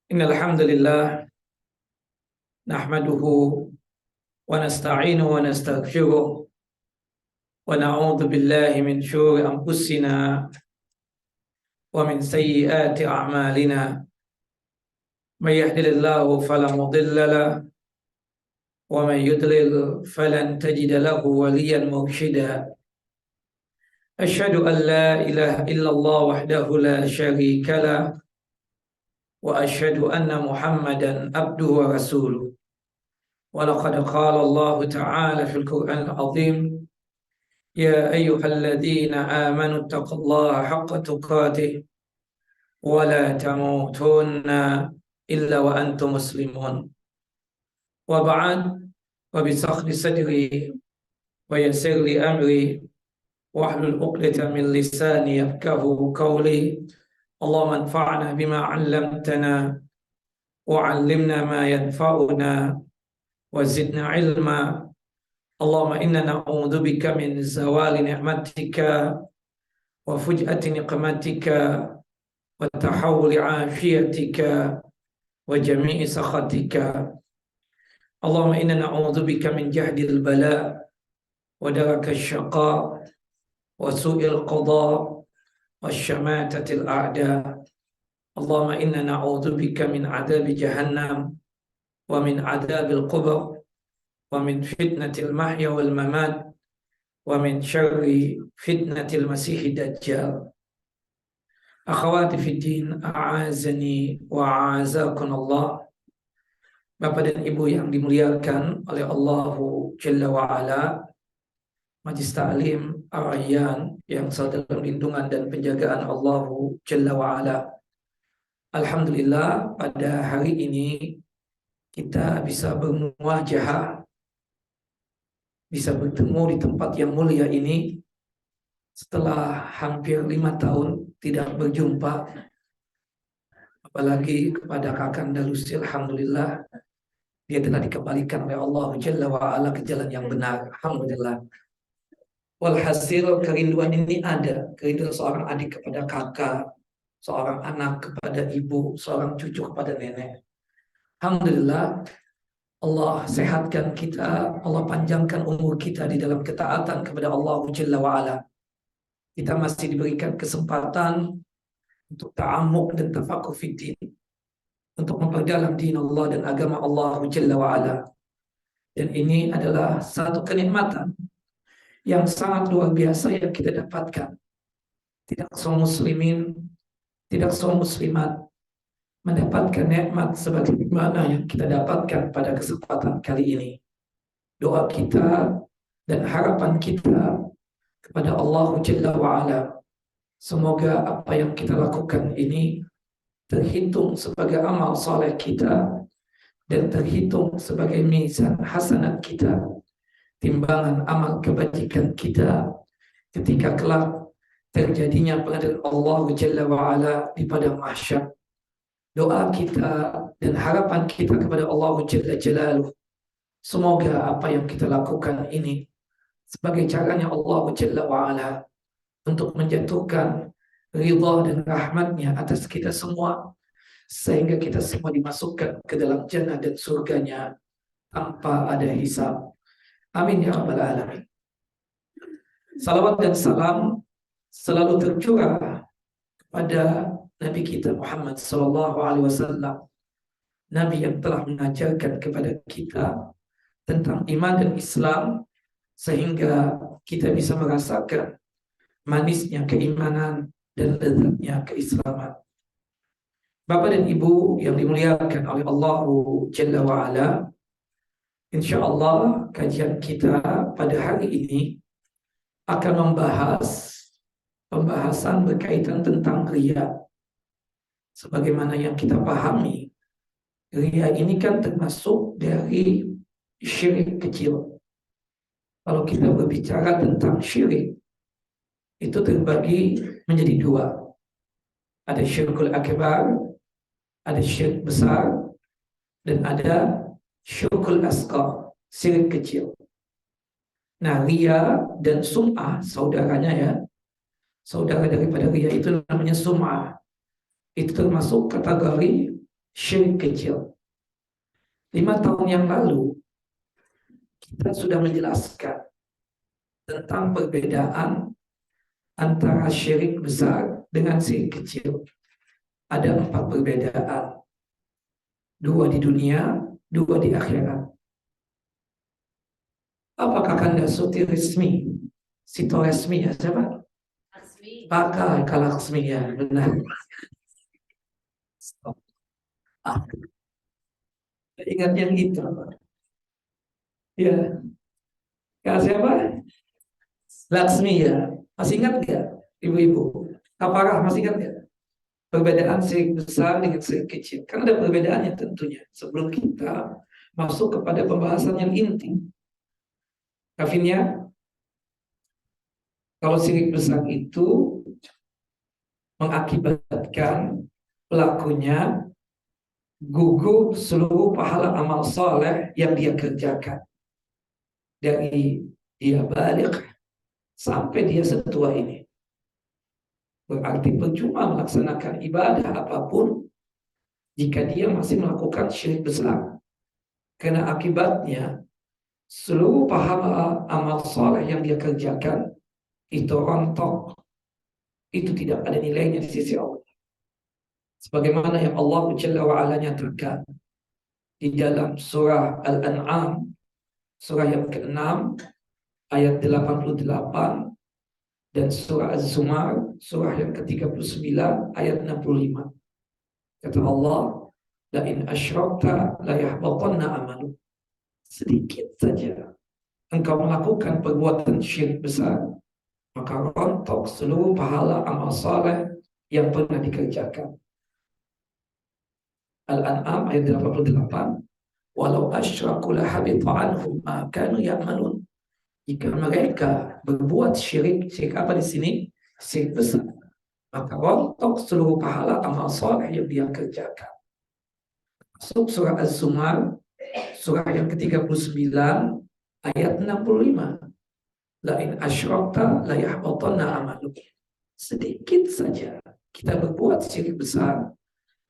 Innal hamdalillah nahmaduhu wa nasta'inuhu wa nastaghfiruh wa na'udzu billahi min syururi anfusina wa min sayyiati a'malina. May yahdihillahu fala mudilla lahu wa may yudlil falan tajida lahu waliyyan mursyida. Asyhadu an la ilaha illallah wahdahu la syarika lah wa asyhadu anna Muhammadan abduhu wa rasuluh. ولقد قال الله تعالى في القرآن العظيم يا أيها الذين آمنوا اتقوا الله حق تقاته ولا تموتن إلا وأنتم مسلمون وبعد وبسخر صدري ويسر لي أمري واحلل عقدة من لساني يفقهوا قولي اللهم انفعنا بما علمتنا وعلمنا ما ينفعنا وزدنا علما اللهم إنا نعوذ بك من زوال نعمتك وفجأة نقمتك وتحول عافيتك وجميع سخطك اللهم إنا نعوذ بك من جهد البلاء ودرك الشقاء وسوء القضاء والشماتة الأعداء اللهم إنا نعوذ بك من عذاب جهنم ومن عذاب القبر ومن فتنة المحيا والممات ومن شر فتنة المسيح الدجال. Akhwati fi din, a'azani wa a'azakum Allah. Bapak dan Ibu yang dimuliakan oleh Allahu Jalla wa Ala, Majlis Ta'lim Ar-Rayyan yang selalu dalam lindungan dan penjagaan Allahu Jalla wa Ala. Alhamdulillah pada hari ini kita bisa bermuajahah, bisa bertemu di tempat yang mulia ini setelah hampir 5 tahun tidak berjumpa. Apalagi kepada Kakanda Lucy, alhamdulillah dia telah dikembalikan oleh Allah Jalla wa Ala ke jalan yang benar. Alhamdulillah. Walhasil kerinduan ini ada, kerinduan seorang adik kepada kakak, seorang anak kepada ibu, seorang cucu kepada nenek. Alhamdulillah, Allah sehatkan kita, Allah panjangkan umur kita di dalam ketaatan kepada Allah Jalla wa'ala. Kita masih diberikan kesempatan untuk ta'amuk dan tafakuh fiddin, untuk memperdalam din Allah dan agama Allah Jalla wa'ala. Dan ini adalah satu kenikmatan yang sangat luar biasa yang kita dapatkan. Tidak semua muslimin, tidak semua muslimat mendapatkan nikmat sebagaimana yang kita dapatkan pada kesempatan kali ini. Doa kita dan harapan kita kepada Allah Jalla wa'ala, semoga apa yang kita lakukan ini terhitung sebagai amal soleh kita dan terhitung sebagai mizan hasanat kita, timbangan amal kebajikan kita ketika kelak terjadinya pengadilan Allah Jalla wa'ala di padang mahsyar. Doa kita dan harapan kita kepada Allah Jalla Jalaluh, semoga apa yang kita lakukan ini sebagai caranya Allah Jalla wa'ala untuk menjatuhkan ridha dan rahmatnya atas kita semua, sehingga kita semua dimasukkan ke dalam jannah dan surganya tanpa ada hisab. Amin ya rabbal alamin. Salawat dan salam selalu tercurah kepada Nabi kita Muhammad sallallahu alaihi wasallam, Nabi yang telah mengajarkan kepada kita tentang iman dan Islam sehingga kita bisa merasakan manisnya keimanan dan lezatnya keislaman. Bapak dan Ibu yang dimuliakan oleh Allah Jalla wa Ala, insyaallah kajian kita pada hari ini akan membahas pembahasan berkaitan tentang riya. Sebagaimana yang kita pahami, riya ini kan termasuk dari syirik kecil. Kalau kita berbicara tentang syirik, itu terbagi menjadi dua. Ada syirkul akbar, ada syirik besar, dan ada syirkul asghar, syirik kecil. Nah, riya dan sum'ah, saudaranya ya, saudara daripada riya itu namanya sum'ah. Itu termasuk kategori syirik kecil. 5 tahun yang lalu kita sudah menjelaskan tentang perbedaan antara syirik besar dengan syirik kecil. Ada 4 perbedaan. 2 di dunia, 2 di akhirat. Apakah Kanda Suti resmi? Sito resmi ya siapa? Pakai Kalaksmi ya, benar. Ingat yang itu. Ya, Kak siapa? Laksmi ya. Masih ingat nggak, ibu-ibu? Apakah masih ingat nggak? Perbedaan syirik besar dengan syirik kecil. Karena ada perbedaannya tentunya. Sebelum kita masuk kepada pembahasan yang inti. Kafinya, kalau syirik besar itu mengakibatkan pelakunya gugur seluruh pahala amal soleh yang dia kerjakan. Dari dia balik sampai dia setua ini. Berarti percuma melaksanakan ibadah apapun jika dia masih melakukan syirik besar. Karena akibatnya seluruh pahala amal soleh yang dia kerjakan itu rontok. Itu tidak ada nilainya di sisi Allah. Sebagaimana yang Allah Jalla wa'ala nyatakan di dalam surah Al-An'am, surah yang ke-6 ayat 88, dan surah Az-Zumar surah yang ke-39 ayat 65. Kata Allah, la in asyrakta la yahbatanna amalu. Sedikit saja engkau melakukan perbuatan syirik besar, maka rontok seluruh pahala amal saleh yang pernah dikerjakan. Al-An'am ayat 88, walau asyraku la habita anhum ma kanu ya'malun. Jika mereka berbuat syirik apa di sini? Syirik besar, maka rontok seluruh pahala amal saleh yang dia kerjakan. Masuk surah Az-Zumar, surah yang ke-39, ayat 65. La in asyrakta la yahbatanna amaluk. Sedikit saja kita berbuat syirik besar,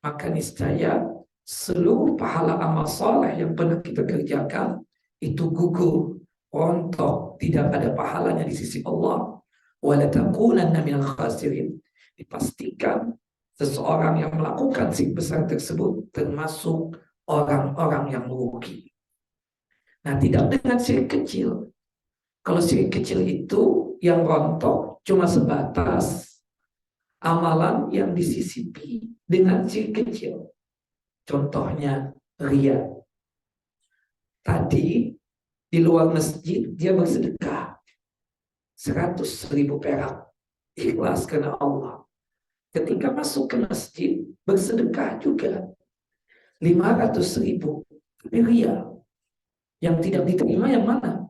maka niscaya seluruh pahala amal saleh yang pernah kita kerjakan itu gugur, rontok, tidak ada pahalanya di sisi Allah. Wa la takunanna minal khasirin. Dipastikan seseorang yang melakukan syirik besar tersebut termasuk orang-orang yang merugi. Nah, tidak dengan syirik kecil. Kalau syirik kecil itu yang rontok cuma sebatas amalan yang disisipi dengan syirik kecil. Contohnya riya. Tadi di luar masjid dia bersedekah 100.000 perak, ikhlas karena Allah. Ketika masuk ke masjid bersedekah juga 500.000, tapi riya. Yang tidak diterima yang mana?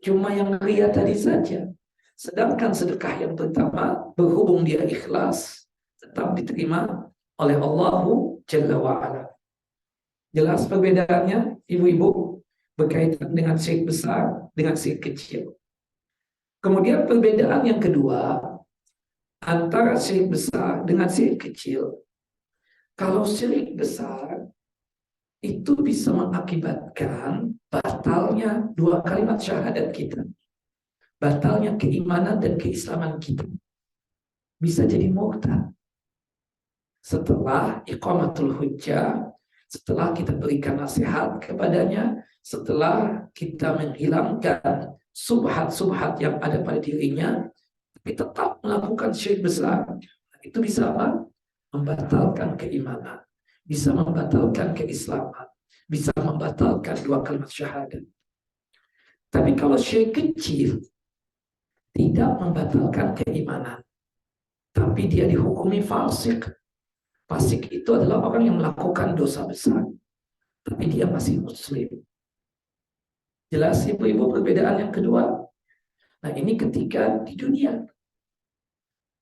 Cuma yang riya tadi saja. Sedangkan sedekah yang pertama, berhubung dia ikhlas, tetap diterima oleh Allahu Jalla wa'ala. Jelas perbedaannya, ibu-ibu, berkaitan dengan syirik besar dengan syirik kecil. Kemudian perbedaan yang kedua antara syirik besar dengan syirik kecil. Kalau syirik besar itu bisa mengakibatkan batalnya 2 kalimat syahadat kita, batalnya keimanan dan keislaman kita. Bisa jadi murtad setelah iqamatul hujjah, setelah kita berikan nasihat kepadanya, setelah kita menghilangkan subhat-subhat yang ada pada dirinya, tapi tetap melakukan syirik besar. Itu bisa apa? Membatalkan keimanan, bisa membatalkan keislaman, bisa membatalkan 2 kalimat syahadat. Tapi kalau syirik kecil tidak membatalkan keimanan, tapi dia dihukumi fasik. Fasik itu adalah orang yang melakukan dosa besar, tapi dia masih muslim. Jelas ibu-ibu perbedaan yang kedua? Nah, ini ketika di dunia.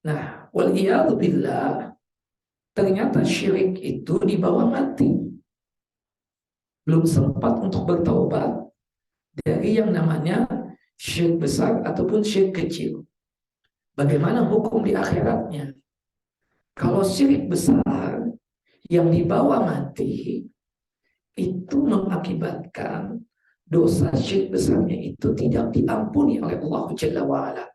Nah, waliyadzubillah, ternyata syirik itu dibawa mati. Belum sempat untuk bertaubat dari yang namanya syirik besar ataupun syirik kecil. Bagaimana hukum di akhiratnya? Kalau syirik besar yang dibawa mati itu mengakibatkan dosa syirik besarnya itu tidak diampuni oleh Allah Jalla wa'ala.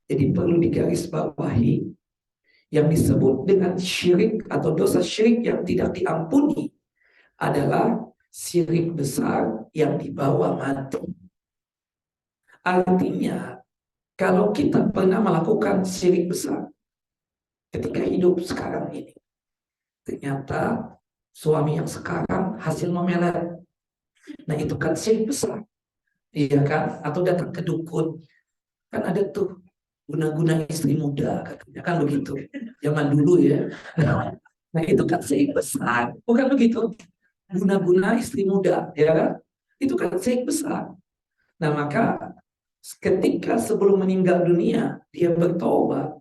Jadi perlu digarisbawahi, yang disebut dengan syirik atau dosa syirik yang tidak diampuni adalah syirik besar yang dibawa mati. Artinya, kalau kita pernah melakukan syirik besar ketika hidup sekarang ini, ternyata suami yang sekarang hasil memelet, nah itu kan syirik besar, iya kan? Atau datang ke dukun, kan ada tuh guna-guna istri muda, katanya kan begitu, zaman dulu ya. Nah itu kan syirik besar, bukan begitu? Guna-guna istri muda, ya kan? Itu kan syirik besar. Nah maka ketika sebelum meninggal dunia dia bertobat,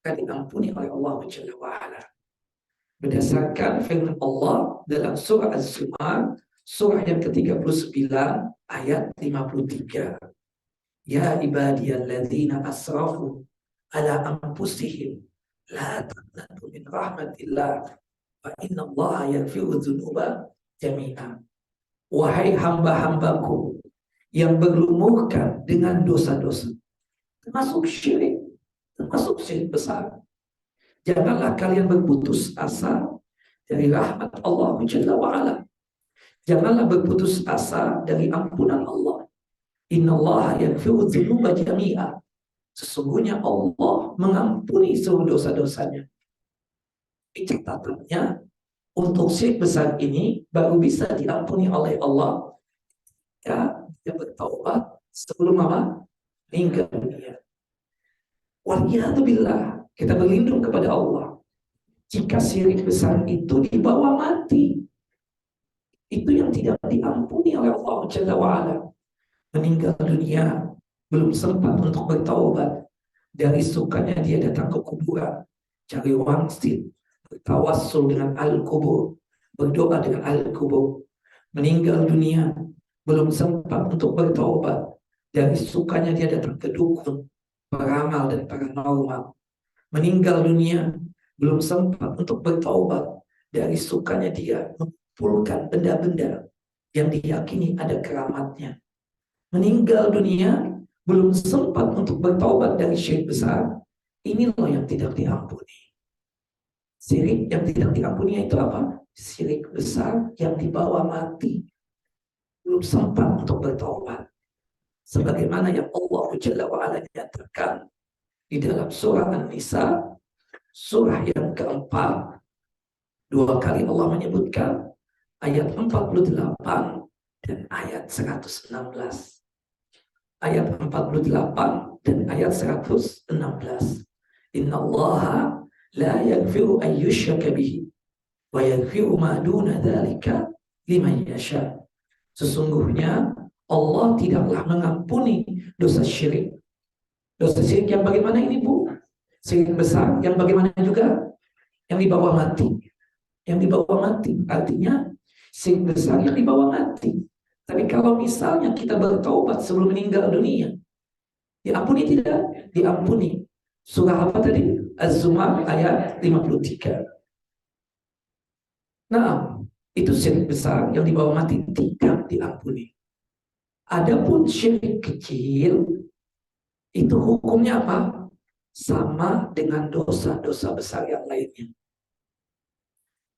akan diampuni oleh Allah Jalla wa'ala. Berdasarkan firman Allah dalam surah Az-Zumar, surah yang ke-39 ayat 53. Ya ibadiyalladzina asrafu ala anfusihim la taqnatu min rahmatillah fa innallaha yaghfiru dzunuba jami'a. Wahai hamba-hambaku yang berlumurkan dengan dosa-dosa, termasuk syirik besar, janganlah kalian berputus asa dari rahmat Allah Jalla wa'ala. Janganlah berputus asa dari ampunan Allah. Innallaha yaghfiru dzunuba jami'a. Sesungguhnya Allah mengampuni seluruh dosa-dosanya. Catatannya, untuk syirik besar ini baru bisa diampuni oleh Allah ya dia bertaubat sebelum meninggal dunia. Waliyadzubillah, kita berlindung kepada Allah. Jika syirik besar itu dibawa mati, itu yang tidak diampuni oleh Allah Jalla wa'ala. Meninggal dunia, belum sempat untuk bertaubat, dari sukanya dia datang ke kuburan, cari wangsit, bertawassul dengan al-kubur, berdoa dengan al-kubur. Meninggal dunia, belum sempat untuk bertaubat, dari sukanya dia datang ke dukun, peramal dan paranormal. Meninggal dunia, belum sempat untuk bertaubat, dari sukanya dia mengumpulkan benda-benda yang diyakini ada keramatnya. Meninggal dunia, belum sempat untuk bertaubat dari syirik besar. Inilah yang tidak diampuni. Syirik yang tidak diampuni itu apa? Syirik besar yang dibawa mati, belum sempat untuk bertaubat. Sebagaimana yang Allah Jalla wa'ala nyatakan di dalam surah An-Nisa, surah yang keempat, dua kali Allah menyebutkan ayat 48 dan ayat 116. Ayat 48 dan ayat 116. Innallaha la yaghfiru an yushraka bihi wa yaghfiru ma duna dzalika liman yasha. Sesungguhnya Allah tidaklah mengampuni dosa syirik. Dosa syirik yang bagaimana ini, Bu? Syirik besar yang bagaimana juga? Yang dibawa mati. Yang dibawa mati. Artinya syirik besar yang dibawa mati. Tapi kalau misalnya kita bertaubat sebelum meninggal dunia, diampuni tidak? Diampuni. Surah apa tadi? Az-Zumar ayat 53. Nah, itu syirik besar yang dibawa mati tidak diampuni. Adapun syirik kecil, itu hukumnya apa? Sama dengan dosa-dosa besar yang lainnya.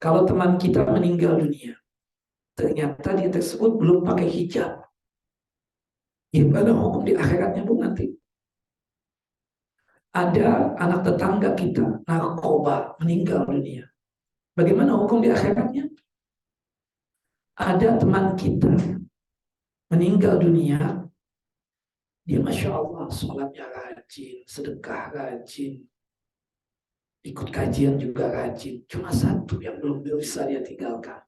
Kalau teman kita meninggal dunia, ternyata dia tersebut belum pakai hijab, gimana hukum di akhiratnya, Bu, nanti? Ada anak tetangga kita narkoba meninggal dunia, bagaimana hukum di akhiratnya? Ada teman kita meninggal dunia, dia Masya Allah sholatnya rajin, sedekah rajin, ikut kajian juga rajin, cuma satu yang belum bisa dia tinggalkan,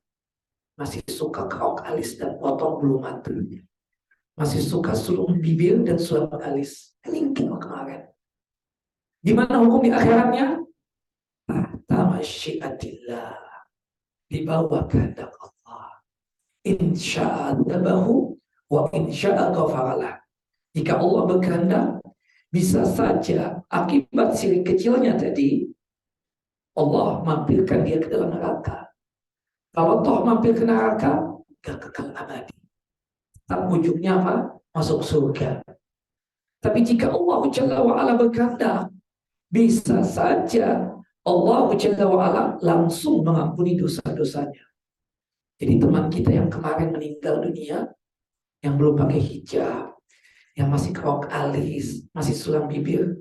masih suka kerok alis dan potong bulu mata, masih suka sulung bibir dan sulap alis. Kelingking kemarin. Gimana hukum di akhiratnya? Tamasyiatillah, di bawah kehendak Allah. Insya'a dabahu wa insya'a ghafaralah. Jika Allah berkehendak, bisa saja akibat syirik kecilnya tadi Allah mampirkan dia ke dalam neraka. Kalau toh mampir ke neraka, gak kekal abadi. Tak ujungnya apa? Masuk surga. Tapi jika Allah Jalla wa'ala berkehendak, bisa saja Allah Jalla wa'ala langsung mengampuni dosa-dosanya. Jadi teman kita yang kemarin meninggal dunia, yang belum pakai hijab, yang masih kerok alis, masih sulam bibir,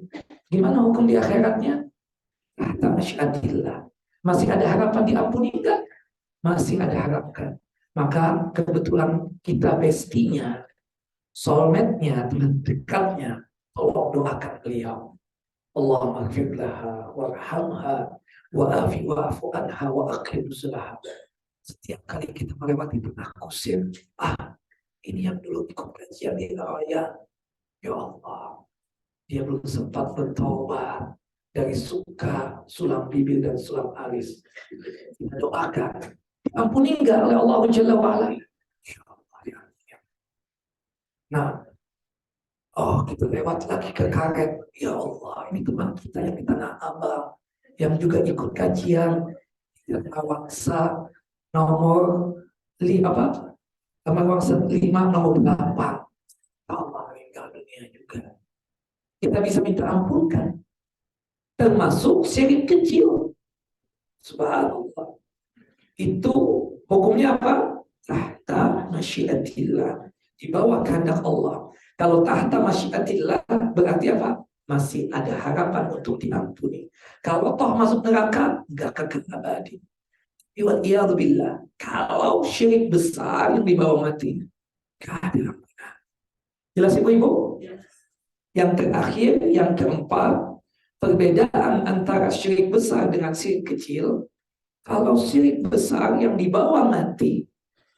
gimana hukum di akhiratnya? Tahta masyiatillah. Masih ada harapan diampuni enggak? Masih ada harapan. Maka kebetulan kita bestinya, soulmate-nya, teman dekatnya, tolong doakan beliau. Allahumma ighfir laha warhamha wa'afi wa'fu anha wa aqim nuzulaha. Setiap kali kita melewati tengah kusir, ini yang dulu ikut kajian di raya, ya Allah, dia belum sempat bertobat dari suka sulam bibir dan sulam alis. Kita doakan, ampuni enggak oleh Allah Jalla wa'ala. Nah, kita lewat lagi ke karet. Ya Allah, ini teman kita yang di Tanah Abang, yang juga ikut kajian yang Awaksa nomor nomor Awaksa 5 nomor 8. Allah meninggal dunia juga. Kita bisa minta ampunkan, termasuk syirik kecil. Subhanallah. Itu hukumnya apa? Tahta masyiatillah, di bawah kehendak Allah. Kalau tahta masyiatillah berarti apa? Masih ada harapan untuk diampuni. Kalau toh masuk neraka, enggak kekal abadi. Billah. Kalau syirik besar yang dibawa mati, enggak ada ampunan. Jelas ibu-ibu? Yang terakhir, yang keempat, perbedaan antara syirik besar dengan syirik kecil. Kalau syirik besar yang dibawa mati,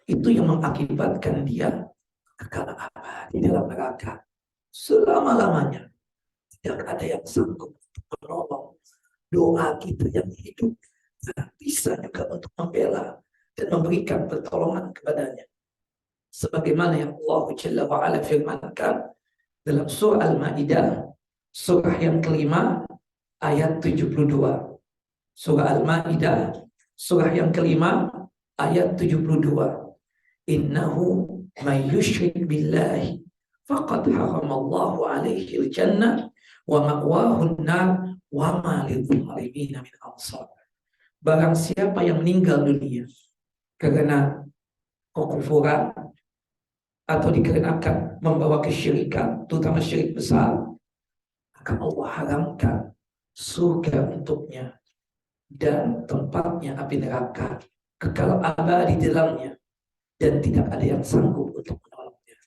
itu yang mengakibatkan dia kekal abadi dalam neraka selama-lamanya. Tidak ada yang sanggup untuk menolong doa kita yang hidup, dan bisa juga untuk membela dan memberikan pertolongan kepadanya. Sebagaimana yang Allah Jalla wa'ala firmankan dalam surah Al-Ma'idah, surah yang kelima, ayat 72. Surah Al-Ma'idah, surah yang kelima, ayat 72. Innahu man yushrik billahi faqad haramallahu alaihi al-jannah wa ma'wahu an-nar wa ma lidh-dhalimin min ansar. Barang siapa yang meninggal dunia karena kekufuran atau dikarenakan membawa kesyirikan, terutama syirik besar, maka Allah haramkan surga untuknya dan tempatnya api neraka, kekal abadi di dalamnya, dan tidak ada yang sanggup untuk menolongnya.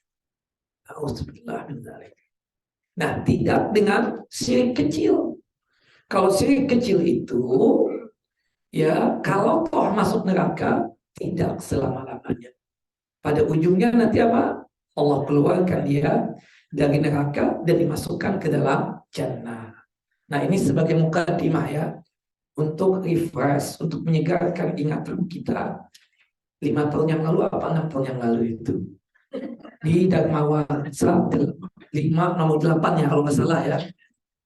Nah, tidak dengan syirik kecil. Kalau syirik kecil itu, ya kalau toh masuk neraka, tidak selama-lamanya. Pada ujungnya nanti apa? Allah keluarkan dia dari neraka dan dimasukkan ke dalam jannah. Nah, ini sebagai mukadimah ya, untuk refresh, untuk menyegarkan ingatan kita 5 tahun yang lalu apa 6 tahun yang lalu itu di Dharmawan 5 nomor 8 ya kalau nggak salah ya,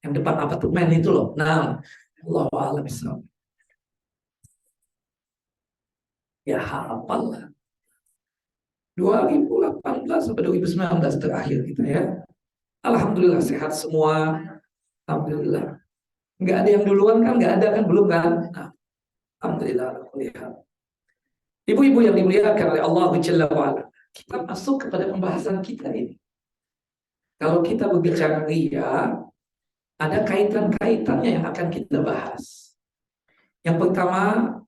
yang depan apartemen itu loh. Nah, Allah a'lam bishawab. Ya hafal lah. 2018 sampai 2019 terakhir kita ya. Alhamdulillah sehat semua. Alhamdulillah. Nggak ada yang duluan kan? Nggak ada kan? Belum kan? Nah, alhamdulillah. Ibu-ibu yang dimuliakan oleh Allah Jalla wa'ala, kita masuk kepada pembahasan kita ini. Kalau kita berbicara ria, ada kaitan-kaitannya yang akan kita bahas. Yang pertama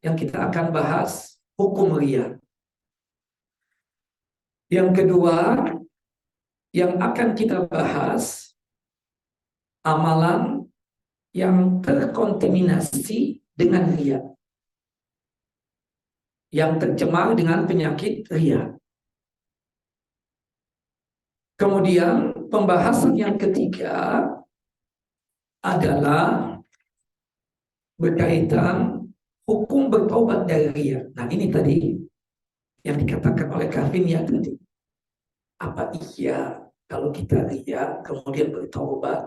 yang kita akan bahas hukum ria. Yang kedua yang akan kita bahas amalan yang terkontaminasi dengan ria, yang tercemar dengan penyakit ria. Kemudian pembahasan yang ketiga adalah berkaitan hukum bertobat dari ria. Nah, ini tadi yang dikatakan oleh Kafin ya tadi. Apa iya kalau kita ria kemudian bertobat,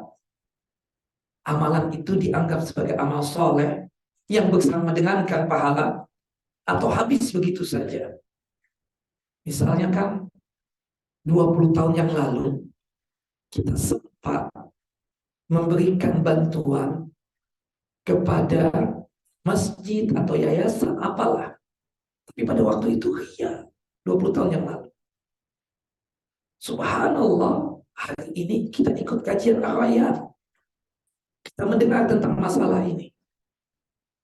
amalan itu dianggap sebagai amal soleh yang bersama dengankan pahala atau habis begitu saja. Misalnya kan 20 tahun yang lalu kita sempat memberikan bantuan kepada masjid atau yayasan apalah. Tapi pada waktu itu ria, 20 tahun yang lalu. Subhanallah, hari ini kita ikut kajian Ar-Rayyan. Kita mendengar tentang masalah ini.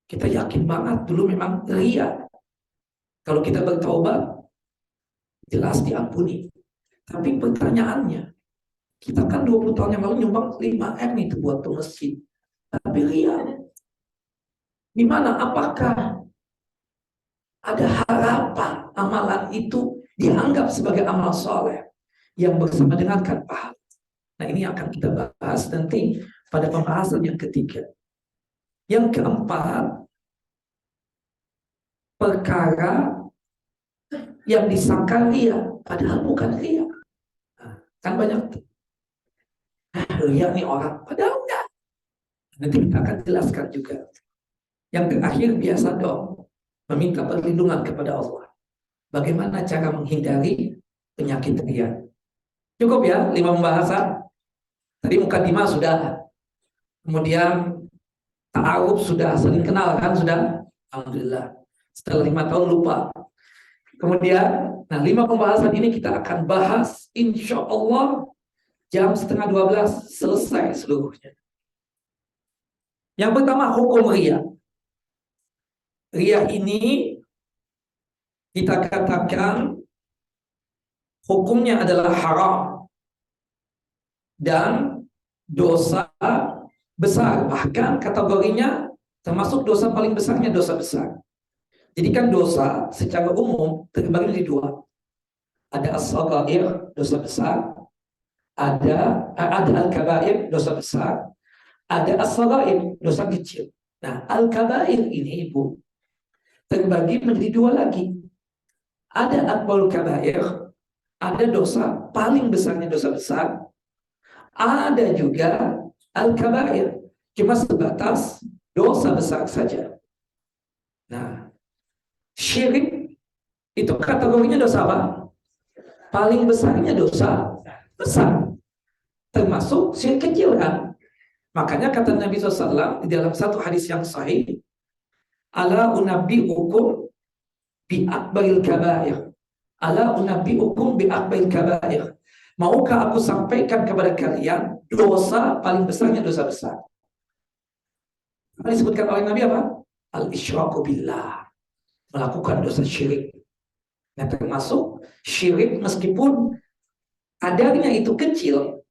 Kita yakin banget dulu memang ria. Kalau kita bertaubat, jelas diampuni. Tapi pertanyaannya, kita kan 20 tahun yang lalu nyumbang 5M itu buat ke masjid. Tapi ria. Di mana? Apakah ada harapan amalan itu dianggap sebagai amal soleh yang bersama dengan pahala? Nah, ini akan kita bahas nanti pada pembahasan yang ketiga. Yang keempat, perkara yang disangka ria, padahal bukan ria. Nah, kan banyak ria nih orang, padahal enggak. Nanti kita akan jelaskan juga. Yang terakhir, biasa dong meminta perlindungan kepada Allah. Bagaimana cara menghindari penyakit ria? Cukup ya 5 pembahasan. Tadi mukadimah sudah, kemudian ta'aruf sudah, saling kenal kan sudah. Alhamdulillah. Setelah 5 tahun lupa. Kemudian, nah 5 pembahasan ini kita akan bahas, insya Allah jam 11:30 selesai seluruhnya. Yang pertama, hukum ria. Ria ini kita katakan hukumnya adalah haram dan dosa besar. Bahkan kategorinya termasuk dosa paling besarnya dosa besar. Jadi kan dosa secara umum terbagi menjadi 2. Ada as-shaghair, dosa besar. Ada al-kabair, dosa besar. Ada as-shaghair, dosa kecil. Nah, al-kabair ini Ibu terbagi menjadi 2 lagi. Ada akbarul kabair, ada dosa paling besarnya dosa besar. Ada juga al-kabair, cuma sebatas dosa besar saja. Nah, syirik itu kategorinya dosa apa? Paling besarnya dosa besar. Termasuk syirik kecil kan? Makanya kata Nabi SAW di dalam satu hadis yang sahih, ala unabbi'ukum bi akbaril kabair. Ala unabbi'ukum bi akbaril kabair. Maukah aku sampaikan kepada kalian dosa paling besarnya dosa besar? Apa disebutkan oleh Nabi apa? Al-isyraku billah. Melakukan dosa syirik. Nah, termasuk syirik meskipun adanya itu kecil,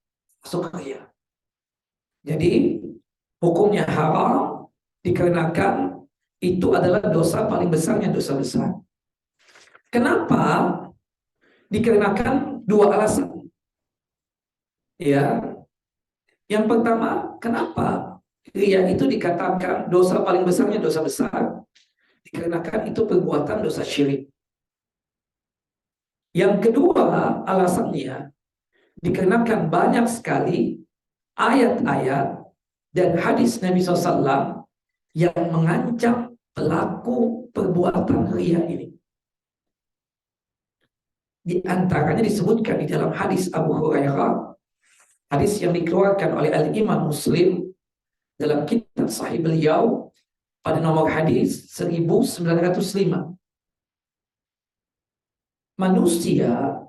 masuk ria. Jadi hukumnya haram dikarenakan itu adalah dosa paling besarnya dosa besar. Kenapa? Dikarenakan 2 alasan. Ya. Yang pertama, kenapa ria itu dikatakan dosa paling besarnya dosa besar? Dikarenakan itu perbuatan dosa syirik. Yang kedua alasannya, dikarenakan banyak sekali ayat-ayat dan hadis Nabi SAW yang mengancam pelaku perbuatan ria ini. Di antaranya disebutkan di dalam hadis Abu Hurairah, hadis yang dikeluarkan oleh Al-Imam Muslim dalam kitab Sahih beliau pada nomor hadis 1905. Manusia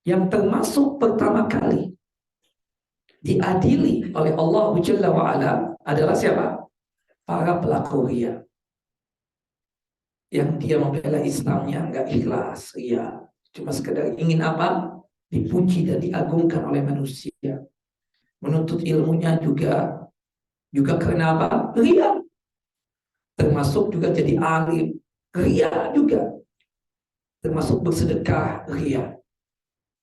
yang termasuk pertama kali diadili oleh Allah Jalla wa'ala adalah siapa? Para pelaku ria. Yang dia membela Islamnya nggak ikhlas, ria. Cuma sekedar ingin apa? Dipuji dan diagungkan oleh manusia. Menuntut ilmunya juga karena apa? Ria. Termasuk juga jadi alim, ria juga. Termasuk bersedekah, ria.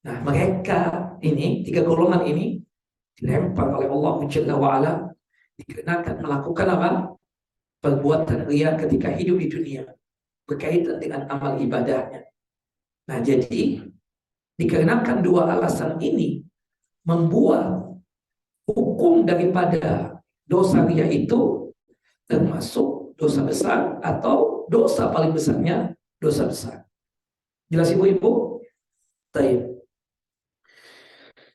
Nah, mereka ini, 3 golongan ini dilempar oleh Allah Jalla wa'ala dikenakan melakukan apa? Perbuatan ria ketika hidup di dunia berkaitan dengan amal ibadahnya. Nah, jadi dikarenakan 2 alasan ini membuat hukum daripada dosa ria itu termasuk dosa besar atau dosa paling besarnya dosa besar. Jelas ibu-ibu? Baik.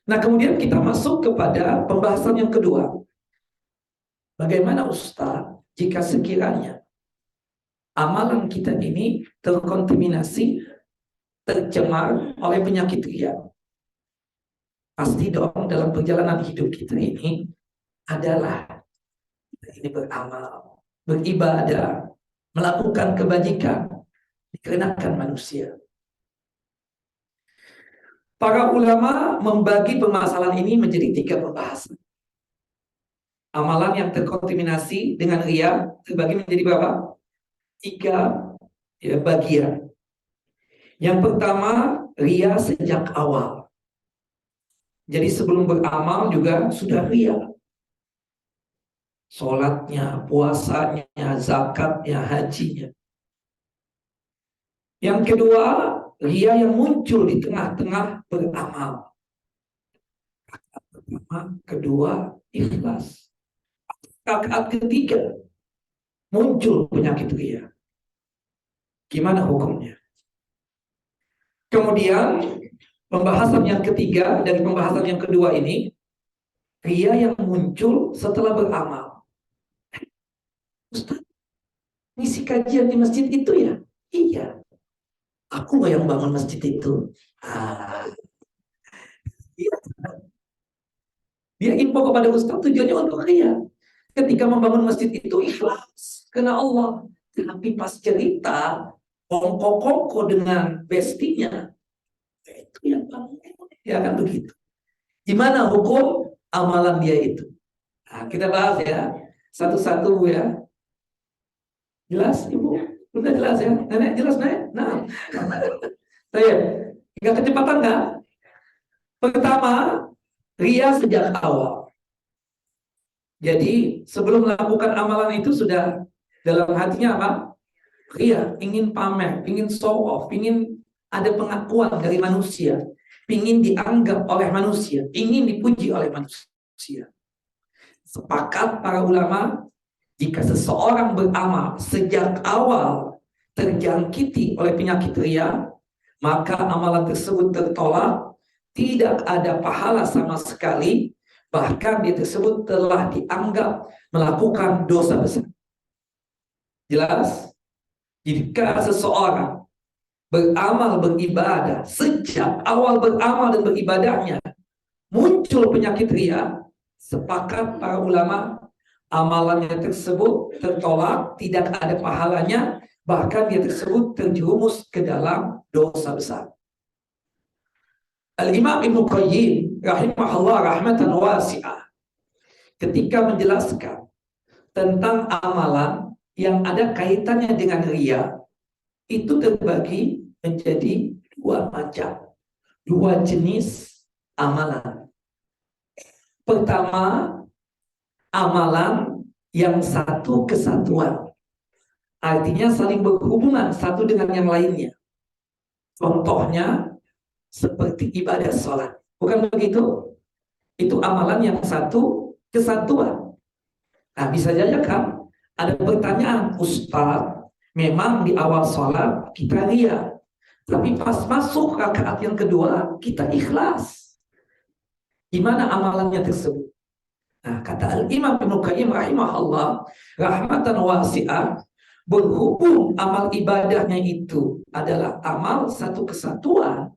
Nah, kemudian kita masuk kepada pembahasan yang kedua. Bagaimana Ustaz jika sekiranya amalan kita ini terkontaminasi, tercemar oleh penyakit riya? Pasti dong dalam perjalanan hidup kita ini adalah ini beramal, beribadah, melakukan kebajikan dikarenakan manusia. Para ulama membagi permasalahan ini menjadi 3 pembahasan. Amalan yang terkontaminasi dengan riya terbagi menjadi berapa? 3 bagian. Yang pertama, riya sejak awal. Jadi sebelum beramal juga sudah riya. Sholatnya, puasanya, zakatnya, hajinya. Yang kedua, riya yang muncul di tengah-tengah beramal. Pertama, kedua, ikhlas. Rakaat ketiga, muncul penyakit riya. Gimana hukumnya? Kemudian, pembahasan yang ketiga dan pembahasan yang kedua ini, riya yang muncul setelah beramal. Ustaz, ngisi kajian di masjid itu ya? Iya. Aku loh yang bangun masjid itu. Dia info kepada Ustaz tujuannya untuk riya. Ketika membangun masjid itu ikhlas karena Allah. Tapi pas cerita kongko-kongko dengan bestinya, itu yang bangun. Ya kan begitu. Gimana hukum amalan dia itu? Nah, kita bahas ya satu-satu Bu ya. Jelas Ibu? Udah jelas ya? Nenek jelas Nenek? Nah, saya nggak kecepatan nggak? Pertama, riya sejak awal. Jadi sebelum melakukan amalan itu sudah dalam hatinya apa? Riya, ingin pamer, ingin show off, ingin ada pengakuan dari manusia, ingin dianggap oleh manusia, ingin dipuji oleh manusia. Sepakat para ulama, jika seseorang beramal sejak awal terjangkiti oleh penyakit riya, maka amalan tersebut tertolak, tidak ada pahala sama sekali. Bahkan dia tersebut telah dianggap melakukan dosa besar. Jelas? Jika seseorang beramal, beribadah, sejak awal beramal dan beribadahnya muncul penyakit riya, sepakat para ulama amalannya tersebut tertolak, tidak ada pahalanya, bahkan dia tersebut terjerumus ke dalam dosa besar. Al-Imam Ibnu Qayyim rahimahullah rahmatan wasi'ah ketika menjelaskan tentang amalan yang ada kaitannya dengan riya, itu terbagi menjadi 2 macam, 2 jenis amalan. Pertama, amalan yang satu kesatuan, artinya saling berhubungan satu dengan yang lainnya. Contohnya seperti ibadah sholat, bukan begitu? Itu amalan yang satu kesatuan. Nah, bisa saja kan ada pertanyaan, Ustaz, memang di awal sholat kita riya, tapi pas masuk rakaat yang kedua kita ikhlas. Gimana amalannya tersebut? Nah, kata Al-Imam Ibnu Qayyim rahimahullah rahmatan wasi'ah, berhubung amal ibadahnya itu adalah amal satu kesatuan,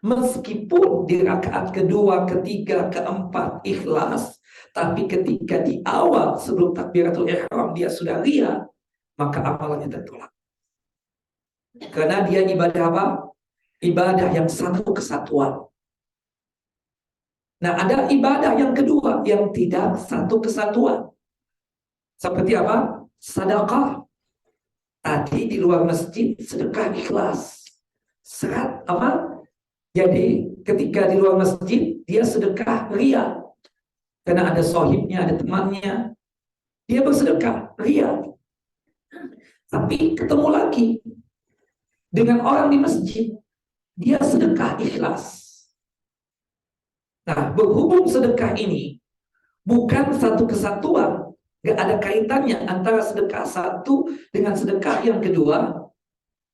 meskipun di rakaat kedua, ketiga, keempat ikhlas, tapi ketika di awal sebelum takbiratul ihram dia sudah riya, maka amalannya tertolak. Karena dia ibadah apa? Ibadah yang satu kesatuan. Nah, ada ibadah yang kedua yang tidak satu kesatuan. Seperti apa? Sedekah. Tadi di luar masjid sedekah ikhlas. Serat apa? Jadi ketika di luar masjid dia sedekah riya. Karena ada sohibnya, ada temannya. Dia bersedekah riya. Tapi ketemu lagi dengan orang di masjid, dia sedekah ikhlas. Nah, berhubung sedekah ini bukan satu kesatuan, Nggak ada kaitannya antara sedekah satu dengan sedekah yang kedua.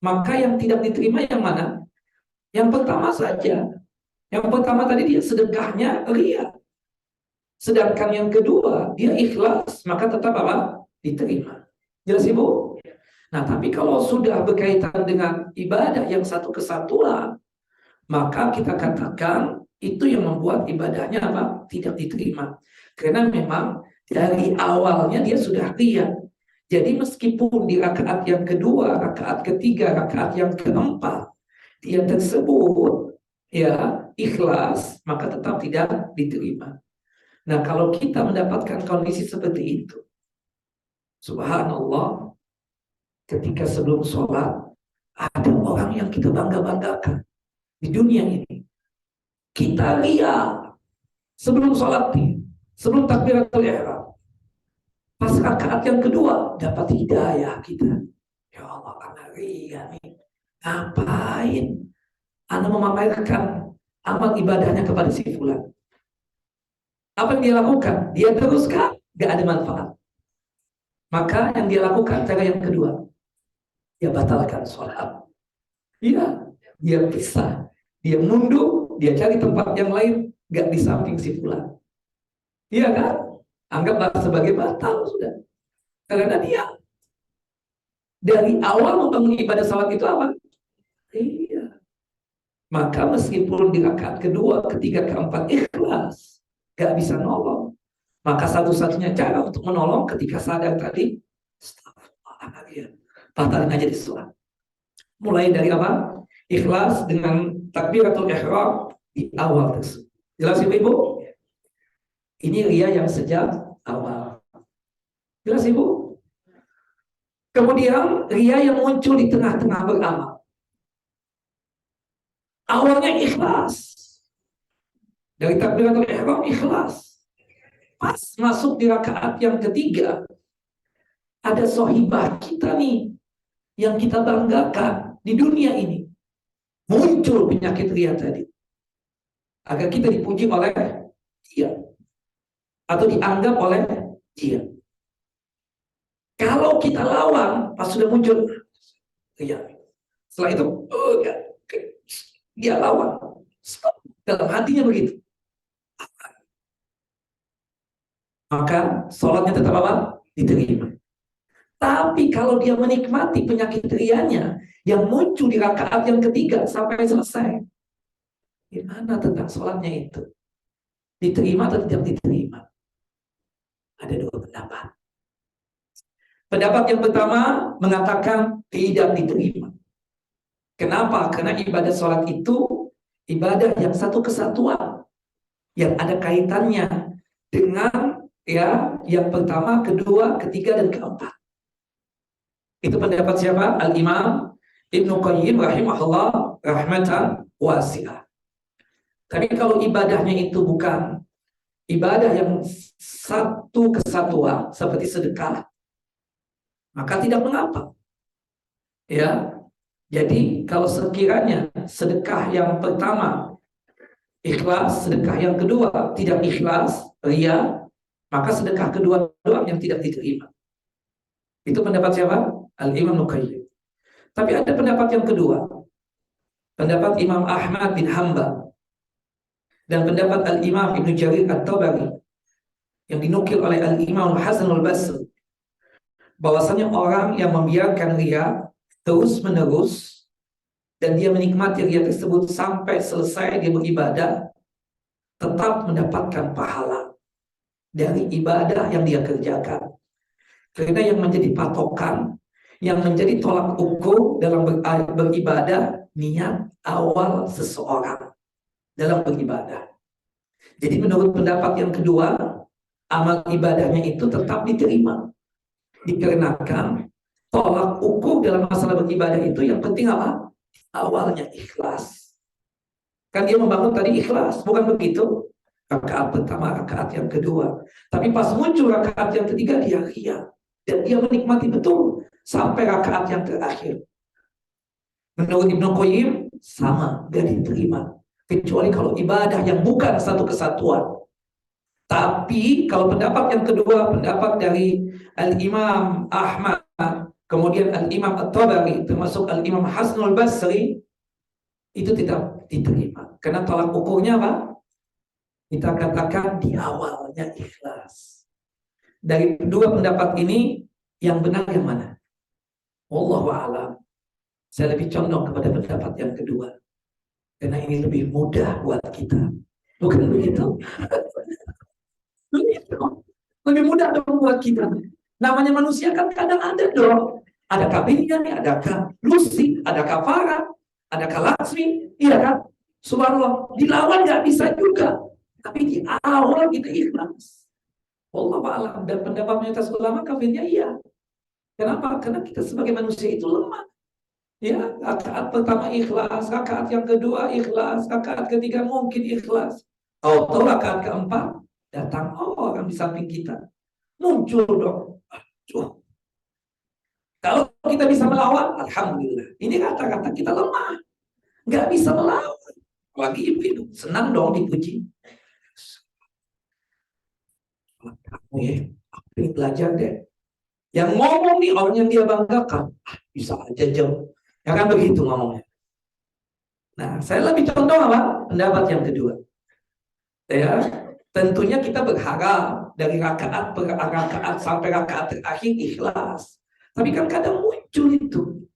Maka yang tidak diterima yang mana? Yang pertama saja. Yang pertama tadi dia sedekahnya ria. Sedangkan yang kedua dia ikhlas, maka tetap apa? Diterima. Jelas Ibu? Nah, tapi kalau sudah berkaitan dengan ibadah yang satu kesatuan, maka kita katakan itu yang membuat ibadahnya apa? Tidak diterima. Karena memang dari awalnya dia sudah ria. Jadi meskipun di rakaat yang kedua, rakaat ketiga, rakaat yang keempat, dia tersebut ya ikhlas, maka tetap tidak diterima. Nah, kalau kita mendapatkan kondisi seperti itu, subhanallah, ketika sebelum sholat, ada orang yang kita bangga-banggakan di dunia ini. Kita lihat sebelum sholat nih, sebelum takbiratul ihram, pas rakaat yang kedua dapat hidayah kita. Ya Allah, anak ria nih. Ngapain Anda memamerkan amal ibadahnya kepada si fulan? Apa yang dia lakukan? Dia teruskan, gak ada manfaat. Maka yang dia lakukan cara yang kedua, dia batalkan sholat. Dia pisah, dia mundur, dia cari tempat yang lain, gak di samping si fulan. Iya kan? Anggaplah sebagai batal sudah. Karena dia dari awal membangun ibadah salat itu apa? Iya. Maka meskipun di rakaat kedua, ketiga, keempat ikhlas, gak bisa nolong. Maka satu-satunya cara untuk menolong ketika sadar tadi, batalin aja di sholat. Mulai dari apa? Ikhlas dengan takbiratul ihram di awal tersebut. Jelas Ibu? Ini ria yang sejak awal. Jelas Ibu? Kemudian ria yang muncul di tengah-tengah beramal. Awalnya ikhlas. Dari takbiratul ihram ikhlas. Pas masuk di rakaat yang ketiga, ada sohibah kita nih yang kita banggakan di dunia ini. Muncul penyakit ria tadi. Agar kita dipuji oleh dia. Atau dianggap oleh dia. Kalau kita lawan, pas sudah muncul ria. Setelah itu, dia lawan. Stop. Dalam hatinya begitu. Maka sholatnya tetap apa? Diterima. Tapi kalau dia menikmati penyakit rianya yang muncul di rakaat yang ketiga sampai selesai, gimana tentang sholatnya itu? Diterima atau tidak diterima? Ada dua pendapat. Pendapat yang pertama mengatakan tidak diterima. Kenapa? Karena ibadah sholat itu ibadah yang satu kesatuan, yang ada kaitannya dengan yang pertama, kedua, ketiga, dan keempat. Itu pendapat siapa? Al-Imam Ibnu Qayyim rahimahullah rahmatan wasi'ah. Tapi kalau ibadahnya itu bukan ibadah yang satu kesatuan seperti sedekah, maka tidak mengapa. Ya. Jadi kalau sekiranya sedekah yang pertama ikhlas, sedekah yang kedua tidak ikhlas, ria, maka sedekah kedua doang yang tidak diterima. Itu pendapat siapa? Al-Imam Nuqayyim. Tapi ada pendapat yang kedua. Pendapat Imam Ahmad bin Hanbal. Dan pendapat Al-Imam Ibnu Jarir At-Tabari. Yang dinukil oleh Al-Imam Hasan Al-Basri. Bahwasanya orang yang membiarkan ria terus-menerus dan dia menikmati ria tersebut sampai selesai dia beribadah, tetap mendapatkan pahala dari ibadah yang dia kerjakan. Karena yang menjadi patokan, yang menjadi tolak ukur dalam beribadah, niat awal seseorang dalam beribadah. Jadi menurut pendapat yang kedua, amal ibadahnya itu tetap diterima. Dikarenakan tolak ukur dalam masalah beribadah itu yang penting apa? Awalnya ikhlas. Kan dia membangun tadi ikhlas, bukan begitu? Rakaat pertama, rakaat yang kedua. Tapi pas muncul rakaat yang ketiga, dia ria. Dan dia menikmati betul sampai rakaat yang terakhir. Menurut Ibnu Qayyim, sama, gak diterima. Kecuali kalau ibadah yang bukan satu kesatuan, Tapi kalau pendapat yang kedua, pendapat dari Al-Imam Ahmad, kemudian Al-Imam At-Tabari, termasuk Al-Imam Hasanul Basri, itu tidak diterima. Karena tolak ukurnya apa? Kita katakan di awalnya ikhlas. Dari dua pendapat ini, yang benar yang mana? Wallahu a'lam. Saya lebih condong kepada pendapat yang kedua. Karena ini lebih mudah buat kita. Bukan begitu? Lebih mudah dong buat kita. Namanya manusia kan kadang ada dong. Ada kabinnya nih, ada Lucy, ada Farah, ada Laksmi, iya kan? Subhanallah, dilawan nggak bisa juga. Tapi di awal kita ikhlas. Wallahu a'lam. Dan pendapat mayoritas ulama kafirnya iya. Kenapa? Karena kita sebagai manusia itu lemah. Ya, rakaat pertama ikhlas, rakaat yang kedua ikhlas, rakaat ketiga mungkin ikhlas. Atau rakaat keempat datang orang di samping kita. Muncul dong. Kalau kita bisa melawan, alhamdulillah. Ini kata-kata kita lemah. Nggak bisa melawan. Lagi ibu senang dong dipuji. Kamu ya, aku ingin belajar deh. Yang ngomong nih orang yang dia banggakan, bisa aja jauh. Ya kan begitu ngomongnya. Nah, saya lebih contoh apa? Pendapat yang kedua. Ya, tentunya kita berharap dari rakaat per rakaat sampai rakaat terakhir ikhlas. Tapi kan kadang muncul itu.